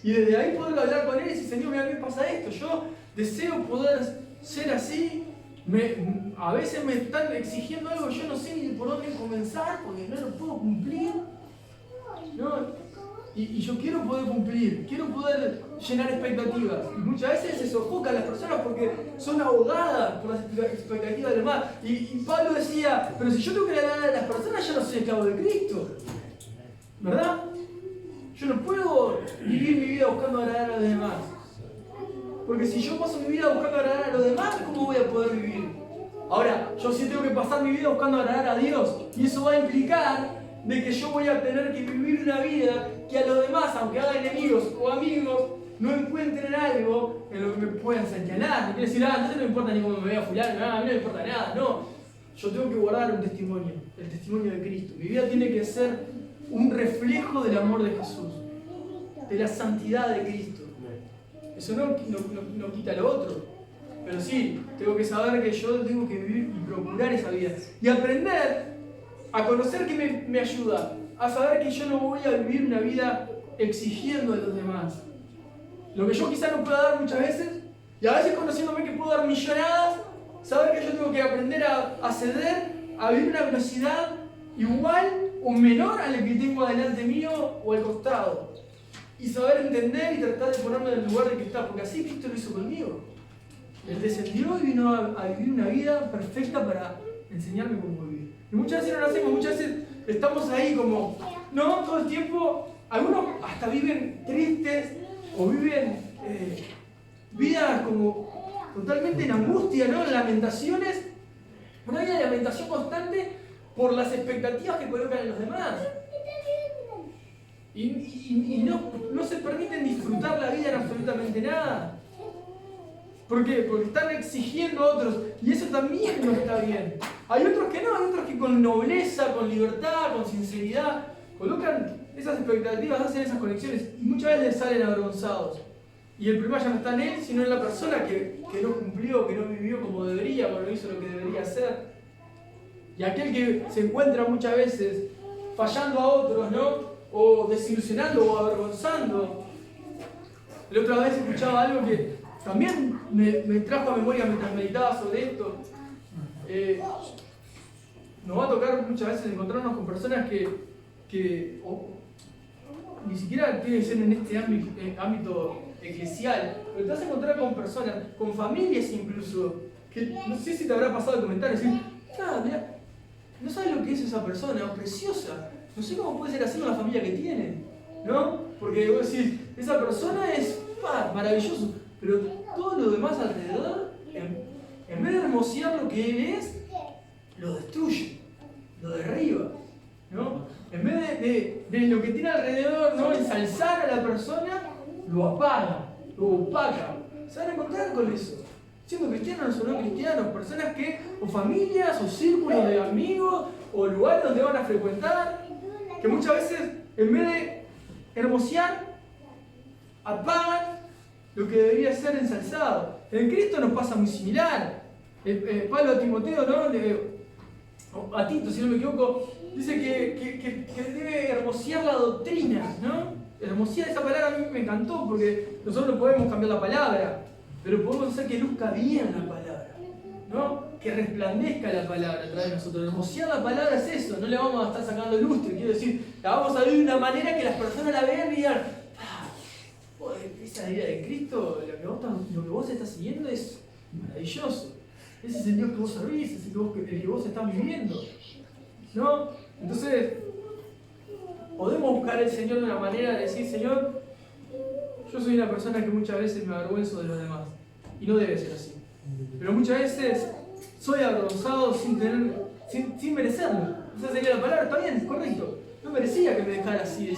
Speaker 1: Y desde ahí poder hablar con Él y decir, Señor, mira, ¿qué pasa esto? Yo deseo poder ser así. A veces me están exigiendo algo, yo no sé ni por dónde comenzar porque no lo puedo cumplir, ¿no? Y yo quiero poder cumplir, quiero poder llenar expectativas. Y muchas veces se sofocan las personas porque son ahogadas por las expectativas de los demás. Y Pablo decía, pero si yo tengo que agradar a las personas, ya no soy esclavo de Cristo, ¿verdad? Yo no puedo vivir mi vida buscando agradar a los demás. Porque si yo paso mi vida buscando agradar a los demás, ¿cómo voy a poder vivir? Ahora, yo sí tengo que pasar mi vida buscando agradar a Dios. Y eso va a implicar de que yo voy a tener que vivir una vida que a los demás, aunque haga enemigos o amigos, no encuentren algo en lo que me puedan señalar. No quiere decir, entonces no me importa ni cómo me vea fulano, a mí no me importa nada. No, yo tengo que guardar un testimonio, el testimonio de Cristo. Mi vida tiene que ser un reflejo del amor de Jesús, de la santidad de Cristo. Eso no quita lo otro, pero sí, tengo que saber que yo tengo que vivir y procurar esa vida. Y aprender a conocer que me ayuda, a saber que yo no voy a vivir una vida exigiendo a los demás. Lo que yo quizá no pueda dar muchas veces, y a veces conociéndome que puedo dar millonadas, saber que yo tengo que aprender a ceder, a vivir una velocidad igual o menor a la que tengo adelante mío o al costado. Y saber entender y tratar de ponerme en el lugar de que está, porque así Cristo lo hizo conmigo. Él descendió y vino a vivir una vida perfecta para enseñarme cómo vivir. Y muchas veces no lo hacemos, muchas veces estamos ahí como, no, todo el tiempo, algunos hasta viven tristes o viven vidas como totalmente en angustia, ¿no? En lamentaciones, una vida de lamentación constante por las expectativas que colocan en los demás. Y no se permiten disfrutar la vida en absolutamente nada. ¿Por qué? Porque están exigiendo a otros. Y eso también no está bien. Hay otros que no, hay otros que con nobleza, con libertad, con sinceridad, colocan esas expectativas, hacen esas conexiones y muchas veces les salen avergonzados. Y el problema ya no está en él, sino en la persona que no cumplió, que no vivió como debería, o no hizo lo que debería hacer. Y aquel que se encuentra muchas veces fallando a otros, ¿no? O desilusionando o avergonzando. La otra vez escuchaba algo que también me trajo a memoria mientras meditaba sobre esto. Nos va a tocar muchas veces encontrarnos con personas que ni siquiera tiene que ser en este ámbito eclesial, pero te vas a encontrar con personas, con familias incluso, que no sé si te habrá pasado el comentario, decir, mira, no sabes lo que es esa persona, es preciosa, no sé cómo puede ser así con la familia que tiene, ¿no? Porque vos decís, esa persona es maravilloso, pero todo lo demás alrededor, en vez de hermosear lo que él es, lo destruye, lo derriba, ¿no? En vez de lo que tiene alrededor, ¿no? Ensalzar a la persona, lo apaga, lo opaca. Se van a encontrar con eso. Siendo cristianos o no cristianos, personas que, o familias, o círculos de amigos, o lugares donde van a frecuentar, que muchas veces, en vez de hermosear, apagan lo que debería ser ensalzado. En Cristo nos pasa muy similar. Pablo a Timoteo, ¿no? A Tito, si no me equivoco, dice que debe hermosear la doctrina, ¿no? Hermosear, esa palabra a mí me encantó porque nosotros no podemos cambiar la palabra, pero podemos hacer que luzca bien la palabra, ¿no? Que resplandezca la palabra a través de nosotros. Hermosear la palabra es eso, no le vamos a estar sacando lustre, quiero decir, la vamos a ver de una manera que las personas la vean y digan, esa idea de Cristo, lo que vos estás siguiendo es maravilloso. Ese es el Dios que vos servís, ese es el que vos estás viviendo, ¿no? Entonces, podemos buscar al Señor de una manera de decir, Señor, yo soy una persona que muchas veces me avergüenzo de los demás. Y no debe ser así. Pero muchas veces soy avergonzado sin merecerlo. Esa sería la palabra, está bien, correcto. No merecía que me dejara así,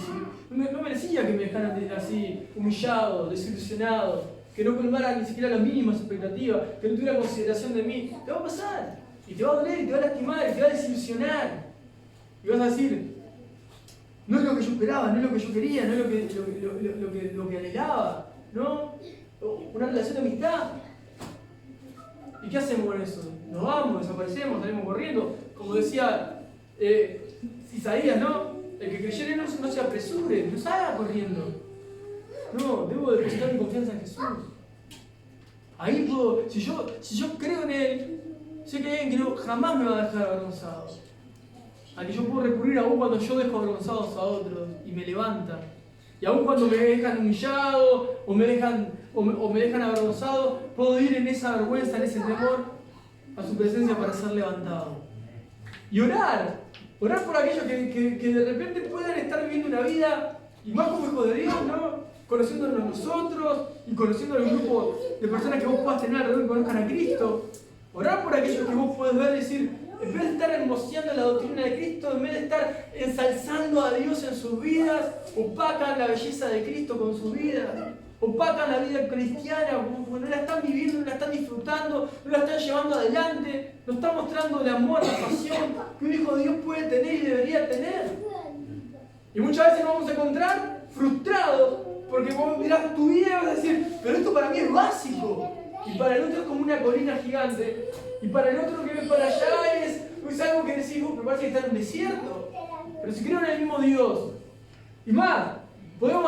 Speaker 1: no merecía que me dejaran así humillado, desilusionado, que no colmara ni siquiera las mínimas expectativas, que no tuviera consideración de mí. Te va a pasar, y te va a doler, y te va a lastimar, y te va a desilusionar. Y vas a decir, no es lo que yo esperaba, no es lo que yo quería, no es lo que anhelaba, ¿no? Una relación de amistad. ¿Y qué hacemos con eso? Nos vamos, desaparecemos, salimos corriendo. Como decía Isaías, ¿no? El que creyere no se apresure, no salga corriendo. No, debo depositar mi confianza en Jesús. Ahí puedo, si yo creo en Él, sé que hay alguien que jamás me va a dejar avergonzado. A que yo puedo recurrir aún cuando yo dejo avergonzados a otros y me levantan. Y aún cuando me dejan humillado o me dejan avergonzado, puedo ir en esa vergüenza, en ese temor, a su presencia para ser levantado. Y orar por aquellos que de repente puedan estar viviendo una vida, y más como hijos de Dios, ¿no? Conociéndonos nosotros y conociendo el grupo de personas que vos puedas tener alrededor que conozcan a Cristo. Orar por aquellos que vos podés ver y decir, en vez de estar hermoseando la doctrina de Cristo, en vez de estar ensalzando a Dios en sus vidas, opacan la belleza de Cristo con sus vidas, opacan la vida cristiana, porque no la están viviendo, no la están disfrutando, no la están llevando adelante, no están mostrando el amor, la pasión que un hijo de Dios puede tener y debería tener. Y muchas veces nos vamos a encontrar frustrados, porque vos mirás tu vida y vas a decir, pero esto para mí es básico. Y para el otro es como una colina gigante. Y para el otro que ve para allá es algo que decís, me parece que está en un desierto. Pero si creo en el mismo Dios. Y más, podrías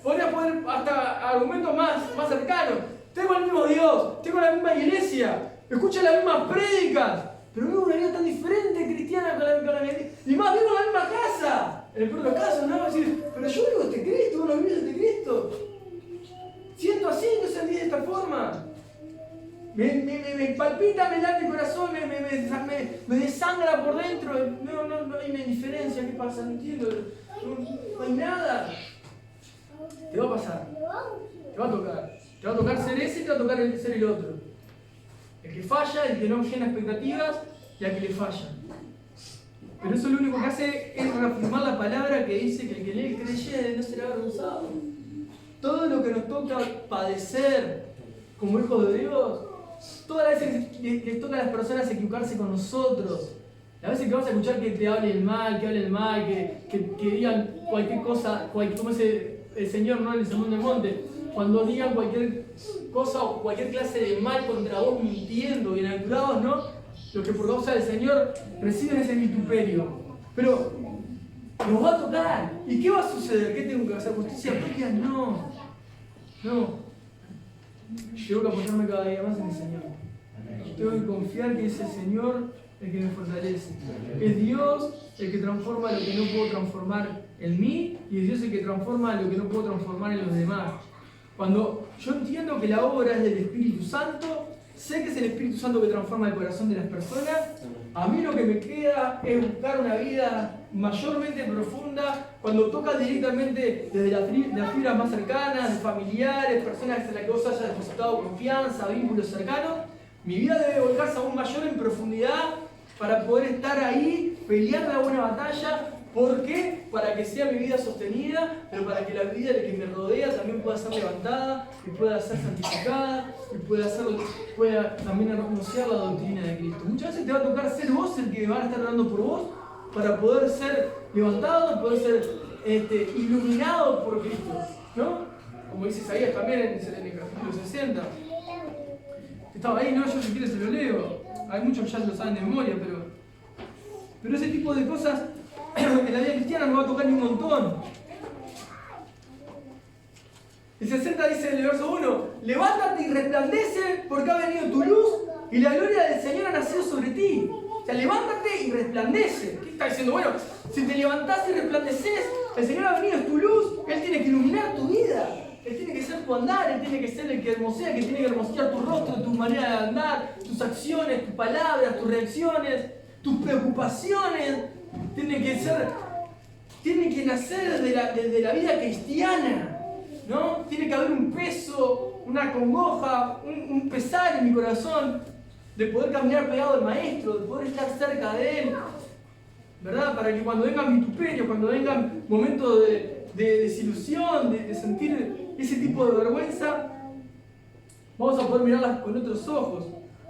Speaker 1: poner hasta argumentos más cercanos. Tengo el mismo Dios, tengo la misma iglesia, escucho las mismas prédicas, pero vivo una vida tan diferente cristiana con la iglesia. Y más, vivo en la misma casa. En el peor de los casos, ¿no? Decir, pero yo vivo este Cristo, vos no vivís este Cristo. Siento así, no sentí de esta forma. Me palpita, me late el corazón, me desangra por dentro. No hay una indiferencia. ¿Qué pasa? No entiendo. No hay nada. Te va a pasar. Te va a tocar. Te va a tocar ser ese y te va a tocar ser el otro. El que falla, el que no llena expectativas y al que le falla. Pero eso lo único que hace es reafirmar la palabra que dice que el que en él creyere no será avergonzado. Todo lo que nos toca padecer como hijos de Dios, todas las veces les toca a las personas equivocarse con nosotros. A veces que vamos a escuchar que te hablen mal, que digan cualquier cosa, como dice el Señor, ¿no? En el Sermón del Monte. Cuando digan cualquier cosa o cualquier clase de mal contra vos mintiendo, bienaventurados, ¿no? Los que por causa del Señor reciben ese vituperio. Pero Nos va a tocar. ¿Y qué va a suceder? ¿Qué tengo que hacer? ¿Justicia propia? No. No. Tengo que apoyarme cada día más en el Señor. Tengo que confiar que es el Señor el que me fortalece. Es Dios el que transforma lo que no puedo transformar en mí y es Dios el que transforma lo que no puedo transformar en los demás. Cuando yo entiendo que la obra es del Espíritu Santo, sé que es el Espíritu Santo que transforma el corazón de las personas, a mí lo que me queda es buscar una vida mayormente profunda cuando toca directamente desde las fibras más cercanas, de familiares, personas en las que vos hayas depositado confianza, vínculos cercanos. Mi vida debe volcarse aún mayor en profundidad para poder estar ahí, pelear la buena batalla. ¿Por qué? Para que sea mi vida sostenida, pero para que la vida de que me rodea también pueda ser levantada, y pueda ser santificada, y pueda también anunciar la doctrina de Cristo. Muchas veces te va a tocar ser vos el que va a estar orando por vos para poder ser levantado, poder ser iluminado por Cristo, ¿no? Como dice Isaías también en el capítulo 60. Estaba ahí, ¿no? Yo si quieres se lo leo. Hay muchos que ya lo saben de memoria, pero ese tipo de cosas en la vida cristiana nos va a tocar un montón. El 60 dice en el verso 1: levántate y resplandece porque ha venido tu luz y la gloria del Señor ha nacido sobre ti. O sea, levántate y resplandece. ¿Qué está diciendo? Bueno, si te levantás y resplandeces, el Señor ha venido, es tu luz, Él tiene que iluminar tu vida. Él tiene que ser tu andar, Él tiene que ser el que hermosea, que tiene que hermosear tu rostro, tu manera de andar, tus acciones, tus palabras, tus reacciones, tus preocupaciones. Tiene que nacer desde la vida cristiana, ¿no? Tiene que haber un peso, una congoja, un pesar en mi corazón de poder caminar pegado al Maestro, de poder estar cerca de Él, ¿verdad? Para que cuando vengan vituperios, cuando vengan momentos de desilusión, de sentir ese tipo de vergüenza, vamos a poder mirarlas con otros ojos.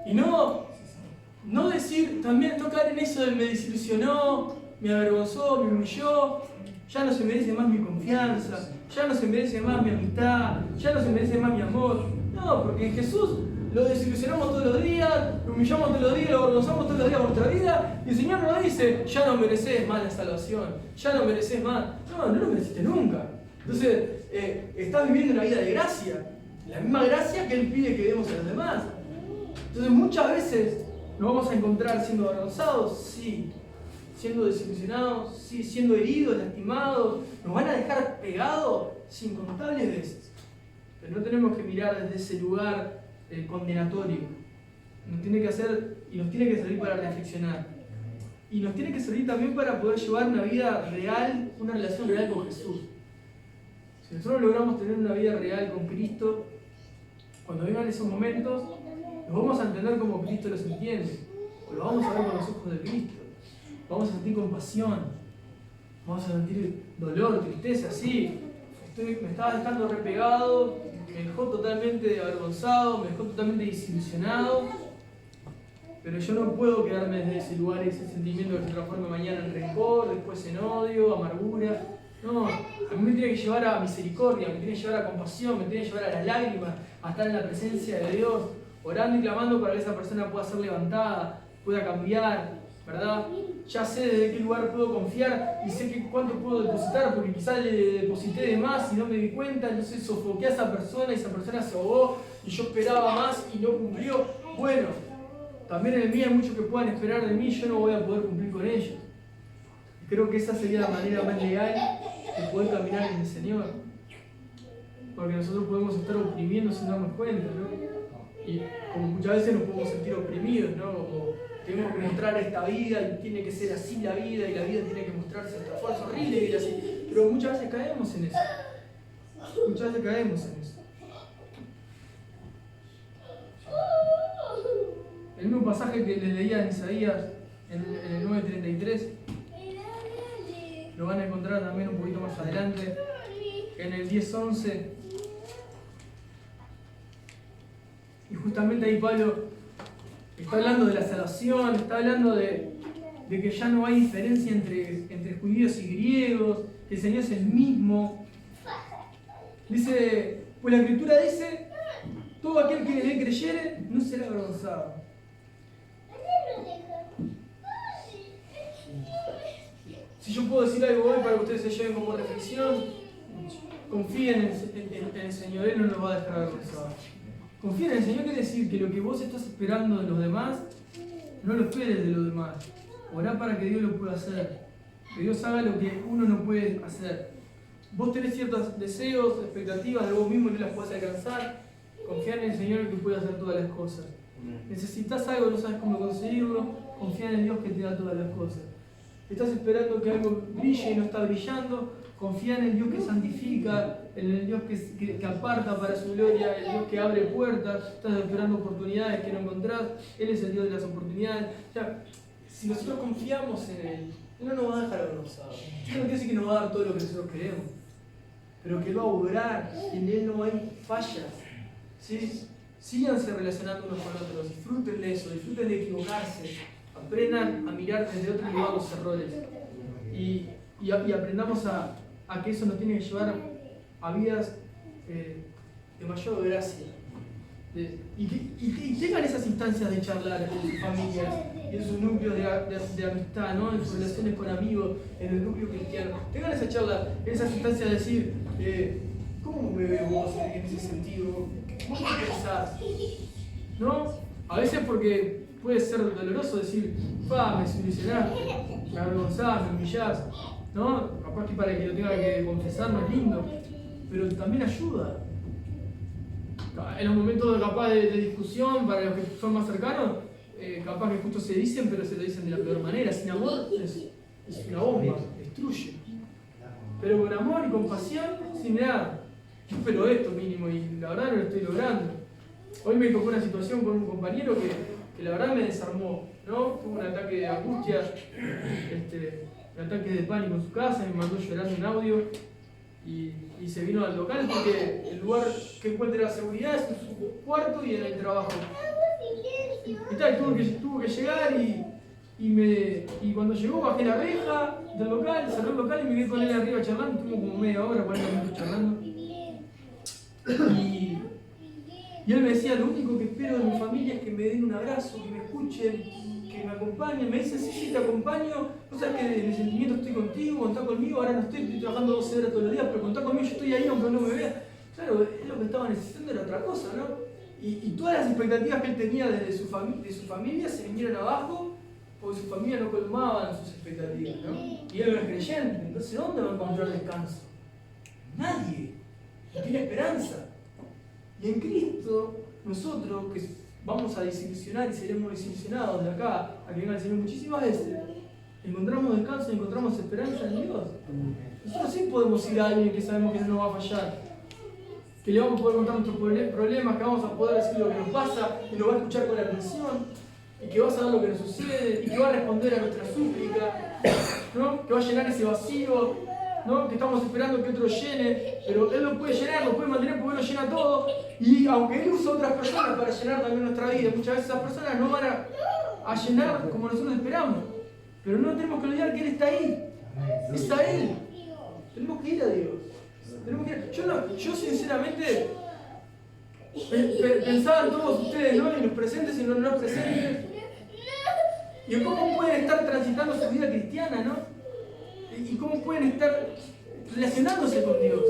Speaker 1: Y no decir, también no caer en eso de me desilusionó, me avergonzó, me humilló, ya no se merece más mi confianza, ya no se merece más mi amistad, ya no se merece más mi amor. No, porque en Jesús lo desilusionamos todos los días, lo humillamos todos los días, lo avergonzamos todos los días por nuestra vida, y el Señor nos dice, ya no mereces más la salvación, ya no mereces más. No lo mereciste nunca. Entonces, estás viviendo una vida de gracia, la misma gracia que Él pide que demos a los demás. Entonces, muchas veces nos vamos a encontrar siendo avergonzados, sí, siendo desilusionados, sí, siendo heridos, lastimados, nos van a dejar pegados incontables veces. Pero no tenemos que mirar desde ese lugar condenatorio. Nos tiene que hacer y nos tiene que servir para reflexionar. Y nos tiene que servir también para poder llevar una vida real, una relación real con Jesús. Si nosotros logramos tener una vida real con Cristo, cuando vengan esos momentos, los vamos a entender como Cristo los entiende, o los vamos a ver con los ojos de Cristo. Vamos a sentir compasión, vamos a sentir dolor, tristeza, sí. Me estaba dejando repegado, me dejó totalmente avergonzado, me dejó totalmente desilusionado, pero yo no puedo quedarme desde ese lugar, ese sentimiento que se transforma mañana en rencor, después en odio, amargura. No, a mí me tiene que llevar a misericordia, me tiene que llevar a compasión, me tiene que llevar a las lágrimas, a estar en la presencia de Dios, orando y clamando para que esa persona pueda ser levantada, pueda cambiar, ¿verdad? Ya sé desde qué lugar puedo confiar y sé cuánto puedo depositar, porque quizás le deposité de más y no me di cuenta, entonces sofoqué a esa persona y esa persona se ahogó y yo esperaba más y no cumplió. Bueno, también en el mío hay muchos que puedan esperar de mí, yo no voy a poder cumplir con ellos. Creo que esa sería la manera más legal de poder caminar en el Señor. Porque nosotros podemos estar oprimiendo sin darnos cuenta, ¿no? Y como muchas veces nos podemos sentir oprimidos, ¿no? Como tenemos que mostrar esta vida y tiene que ser así la vida y la vida tiene que mostrarse esta fuerza horrible y así. Pero muchas veces caemos en eso. Muchas veces caemos en eso. El mismo pasaje que les leía en Isaías, en el 9:33, lo van a encontrar también un poquito más adelante, en el 10:11. Y justamente ahí Pablo está hablando de la salvación, está hablando de que ya no hay diferencia entre judíos y griegos, que el Señor es el mismo. Dice, pues la Escritura dice, todo aquel que en él creyere no será avergonzado. Si yo puedo decir algo hoy para que ustedes se lleven como reflexión, confíen en el Señor, Él no nos va a dejar avergonzados. Confía en el Señor quiere decir que lo que vos estás esperando de los demás, no lo esperes de los demás. Orá para que Dios lo pueda hacer. Que Dios haga lo que uno no puede hacer. Vos tenés ciertos deseos, expectativas de vos mismo y no las podés alcanzar. Confía en el Señor que puede hacer todas las cosas. Necesitas algo, no sabes cómo conseguirlo. Confía en el Dios que te da todas las cosas. Estás esperando que algo brille y no está brillando. Confía en el Dios que santifica, en el Dios que aparta para su gloria, el Dios que abre puertas. Estás esperando oportunidades que no encontrás. Él es el Dios de las oportunidades. O sea, si nosotros confiamos en Él, Él no nos va a dejar avergonzados. Yo no quiero decir que nos va a dar todo lo que nosotros queremos, pero que Él va a obrar. En Él no hay fallas. ¿Sí? Síganse relacionando unos con otros, disfruten de eso, disfruten de equivocarse, aprendan a mirar desde otro lugar los errores y aprendamos a que eso nos tiene que llevar a vidas de mayor gracia. Y tengan esas instancias de charlar en sus familias y en sus núcleos de amistad, ¿no? En sus relaciones con amigos, en el núcleo cristiano. Tengan esa charla, esas instancias de decir, ¿cómo me veo vos en ese sentido? ¿Vos qué pensás? ¿No? A veces porque puede ser doloroso decir, me desilusionás, me avergonzás, me humillás, ¿no? Capaz que para que lo tenga que confesar no es lindo, pero también ayuda. En los momentos capaz de discusión, para los que son más cercanos, capaz que justo se dicen, pero se lo dicen de la peor manera. Sin amor es una bomba, destruye. Pero con amor y compasión, sin nada. Yo espero esto mínimo y la verdad no lo estoy logrando. Hoy me tocó una situación con un compañero que la verdad me desarmó, ¿no? Tuvo un ataque de angustia, un ataque de pánico en su casa, me mandó llorando un audio y se vino al local porque el lugar que encuentra la seguridad es en su cuarto y en el trabajo. Y tal, tuvo que llegar y cuando llegó bajé la reja del local, cerré el local y me quedé con él arriba charlando, estuvimos como media hora, 40 minutos charlando. Y él me decía, lo único que espero de mi familia es que me den un abrazo, que me escuchen, que me acompañen. Me dice, sí, te acompaño, no sabes que de mi sentimiento estoy contigo, contá conmigo, ahora no estoy trabajando 12 horas todos los días, pero contá conmigo, yo estoy ahí aunque no me veas. Claro, él lo que estaba necesitando era otra cosa, ¿no? Y todas las expectativas que él tenía de su familia se vinieron abajo porque su familia no colmaba sus expectativas, ¿no? Y él no es creyente, entonces ¿dónde va a encontrar descanso? Nadie. No tiene esperanza. Y en Cristo, nosotros que vamos a desilusionar y seremos desilusionados de acá a que venga el Señor muchísimas veces, encontramos descanso y encontramos esperanza en Dios. Nosotros sí podemos ir a alguien que sabemos que no nos va a fallar, que le vamos a poder contar nuestros problemas, que vamos a poder decir lo que nos pasa y nos va a escuchar con atención, y que va a saber lo que nos sucede y que va a responder a nuestra súplica, ¿no? Que va a llenar ese vacío, ¿no? Que estamos esperando que otro llene, pero Él lo puede llenar, lo puede mantener porque Él lo llena todo. Y aunque Él usa otras personas para llenar también nuestra vida, muchas veces esas personas no van a llenar como nosotros esperamos. Pero no tenemos que olvidar que Él está ahí. Está Él. Tenemos que ir a Dios. Yo sinceramente pensaba en todos ustedes, ¿no? En los presentes y en los no presentes. Y en cómo pueden estar transitando su vida cristiana, ¿no? Y cómo pueden estar relacionándose con Dios.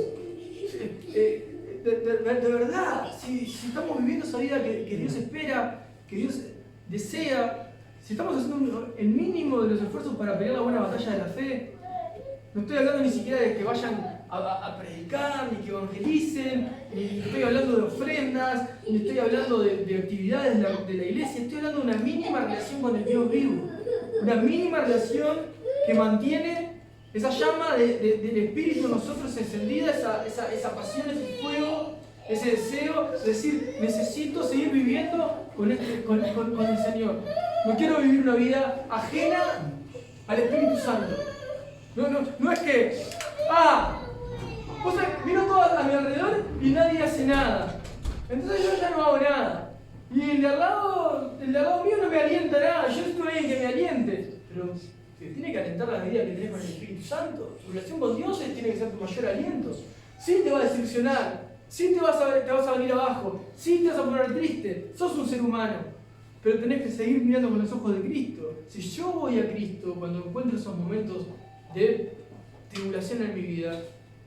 Speaker 1: De verdad, si estamos viviendo esa vida que Dios espera, que Dios desea, si estamos haciendo el mínimo de los esfuerzos para pelear la buena batalla de la fe, no estoy hablando ni siquiera de que vayan a predicar, ni que evangelicen, ni estoy hablando de ofrendas, ni estoy hablando de actividades de la iglesia, estoy hablando de una mínima relación con el Dios vivo, una mínima relación que mantiene esa llama del Espíritu en nosotros encendida, esa pasión, ese fuego, ese deseo de decir, necesito seguir viviendo con el Señor. No quiero vivir una vida ajena al Espíritu Santo. No es que, vos sabés, miro todo a mi alrededor y nadie hace nada. Entonces yo ya no hago nada. Y el de al lado mío no me alienta nada. Yo estoy alguien que me aliente. Pero que tiene que alentar la vida que tenés con el Espíritu Santo. Tu relación con Dios tiene que ser tu mayor aliento. Sí te va a desilusionar, sí te vas a venir abajo, sí te vas a poner triste, sos un ser humano, pero tenés que seguir mirando con los ojos de Cristo. Si yo voy a Cristo cuando encuentro esos momentos de tribulación en mi vida,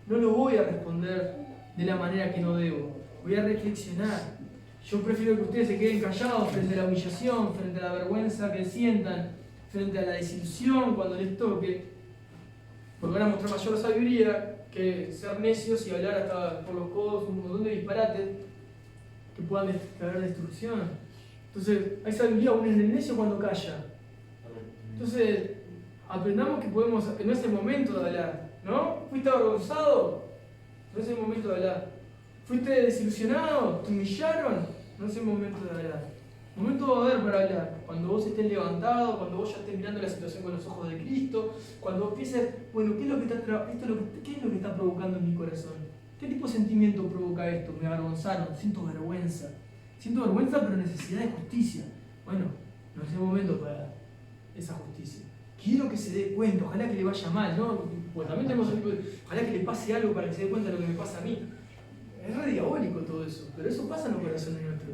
Speaker 1: no lo voy a responder de la manera que no debo. Voy a reflexionar. Yo prefiero que ustedes se queden callados frente a la humillación, frente a la vergüenza que sientan, frente a la desilusión cuando les toque, porque van a mostrar mayor sabiduría que ser necios y hablar hasta por los codos un montón de disparates que puedan traer destrucción. Entonces, hay sabiduría aún en el necio cuando calla. Entonces, aprendamos que podemos, no es el momento de hablar, ¿no? ¿Fuiste avergonzado? No es el momento de hablar. ¿Fuiste desilusionado? ¿Te humillaron? No es el momento de hablar. Momento va a haber para hablar. Cuando vos estés levantado, cuando vos ya estés mirando la situación con los ojos de Cristo, cuando vos pienses, bueno, ¿qué es lo que está provocando en mi corazón? ¿Qué tipo de sentimiento provoca esto? Me avergonzaron, siento vergüenza. Siento vergüenza, pero necesidad de justicia. Bueno, no es el momento para esa justicia. Quiero que se dé cuenta, ojalá que le vaya mal, ¿no? Pues también tenemos el tipo de, ojalá que le pase algo para que se dé cuenta de lo que me pasa a mí. Es re diabólico todo eso, pero eso pasa en los corazones nuestros.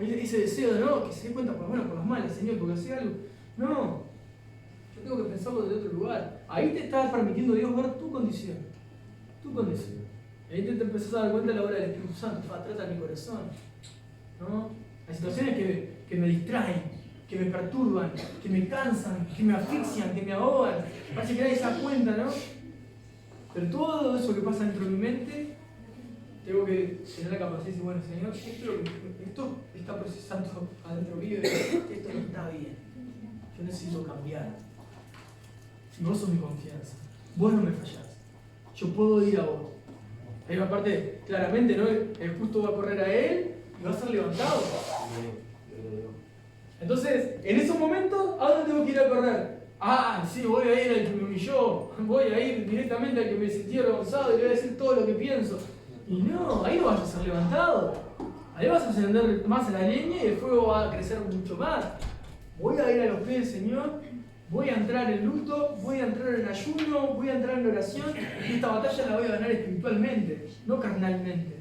Speaker 1: Ese deseo de no, que se dé cuenta, por las malas, Señor, porque hace algo. No, yo tengo que pensarlo desde otro lugar. Ahí te está permitiendo Dios ver tu condición. Tu condición. Y ahí te empezás a dar cuenta de la obra del Espíritu Santo. Trata mi corazón. ¿No? Hay situaciones que me distraen, que me perturban, que me cansan, que me asfixian, que me ahogan. Parece que nadie se da cuenta, ¿no? Pero todo eso que pasa dentro de mi mente, tengo que tener la capacidad de decir, bueno, Señor, esto está procesando adentro mío, esto no está bien. Yo necesito cambiar. Si vos sos mi confianza, vos no me fallás. Yo puedo ir a vos. Hay una parte, claramente, ¿no? El justo va a correr a él y va a ser levantado. Entonces, en esos momentos, ¿a dónde tengo que ir a correr? Ah, sí, voy a ir al que me humilló, voy a ir directamente al que me sentí avergonzado y le voy a decir todo lo que pienso. Y no, ahí no vas a ser levantado. Ahí vas a encender más la leña y el fuego va a crecer mucho más. Voy a ir a los pies del Señor, voy a entrar en luto, voy a entrar en ayuno, voy a entrar en oración y esta batalla la voy a ganar espiritualmente, no carnalmente.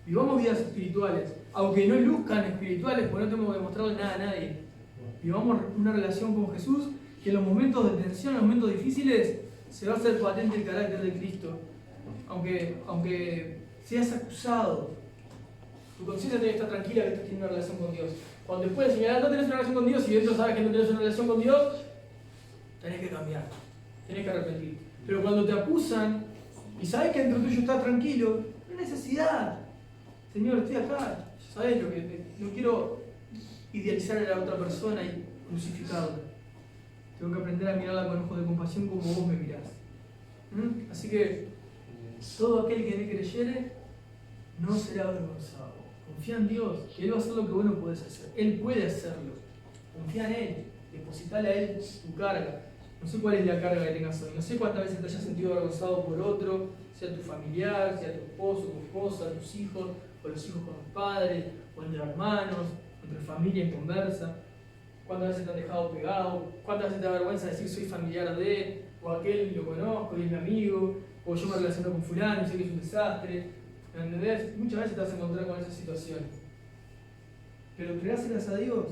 Speaker 1: Vivamos vidas espirituales, aunque no luzcan espirituales, porque no tenemos que demostrarle nada a nadie. Vivamos una relación con Jesús que en los momentos de tensión, en los momentos difíciles, se va a hacer patente el carácter de Cristo. Aunque seas acusado, tu conciencia tiene que estar tranquila que estás teniendo una relación con Dios. Cuando después de señalar no tenés una relación con Dios y dentro sabes que no tenés una relación con Dios, tenés que cambiar, tenés que arrepentir. Pero cuando te acusan y sabes que dentro tuyo está tranquilo, no hay necesidad. Señor, estoy acá, sabes lo que no quiero idealizar a la otra persona y crucificarla. Tengo que aprender a mirarla con ojos de compasión como vos me mirás. Así que todo aquel que en él creyere no será avergonzado. Confía en Dios, que Él va a hacer lo que vos no podés hacer. Él puede hacerlo. Confía en Él, depositale a Él tu carga. No sé cuál es la carga que tengas hoy, no sé cuántas veces te hayas sentido avergonzado por otro, sea tu familiar, sea tu esposo, tu esposa, tus hijos, o los hijos con los padres, o entre hermanos, entre familia en conversa. ¿Cuántas veces te han dejado pegado? ¿Cuántas veces te da vergüenza decir soy familiar de, o aquel lo conozco y es mi amigo, o yo me relaciono con fulano y sé que es un desastre? ¿Me entendés? Muchas veces te vas a encontrar con esa situación. Pero entregáselas a Dios.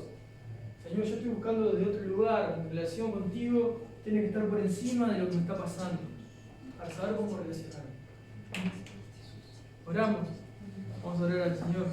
Speaker 1: Señor, yo estoy buscando desde otro lugar, mi relación contigo tiene que estar por encima de lo que me está pasando, para saber cómo relacionarme. Oramos. Vamos a orar al Señor.